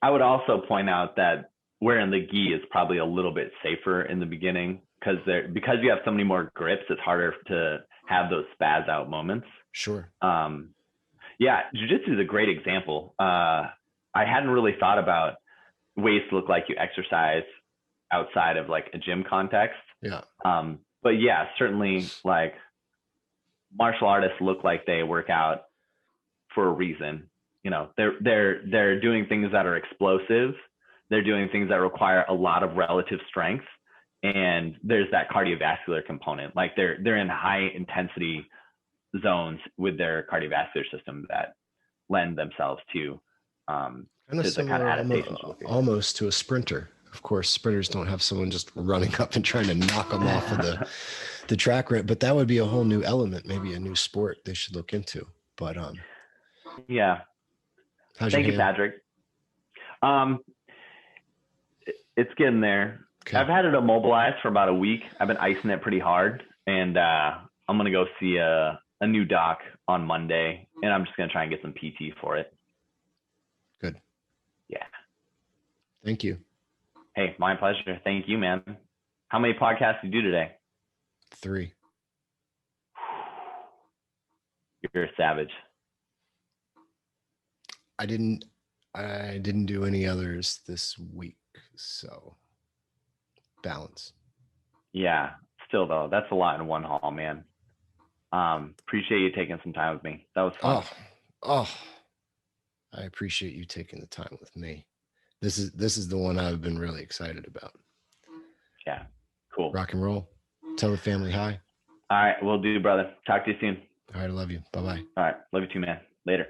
I would also point out that wearing the gi is probably a little bit safer in the beginning because you have so many more grips. It's harder to have those spaz out moments. Sure. Yeah, jiu-jitsu is a great example. I hadn't really thought about ways to look like you exercise outside of like a gym context. Yeah. But yeah, certainly like martial artists look like they work out for a reason. They're doing things that are explosive. They're doing things that require a lot of relative strength. And there's that cardiovascular component. Like they're in high intensity zones with their cardiovascular system that lend themselves to Kind of the kind of similar adaptations. almost to a sprinter. Of course, sprinters don't have someone just running up and trying to knock them off of the track ramp, but that would be a whole new element, maybe a new sport they should look into. But Yeah. how's Thank your you, hand? Patrick. It's getting there. Okay. I've had it immobilized for about a week. I've been icing it pretty hard, and I'm gonna go see a new doc on Monday, and I'm just gonna try and get some PT for it. Good. Yeah. Thank you. Hey, my pleasure. Thank you, man. How many podcasts did you do today? 3. You're a savage. I didn't do any others this week, so balance. Yeah. Still though, that's a lot in one haul, man. Appreciate you taking some time with me. That was fun. Oh, I appreciate you taking the time with me. This is the one I've been really excited about. Yeah. Cool. Rock and roll. Tell the family hi. All right, we'll do, brother. Talk to you soon. All right, I love you. Bye-bye. All right, love you too, man. Later.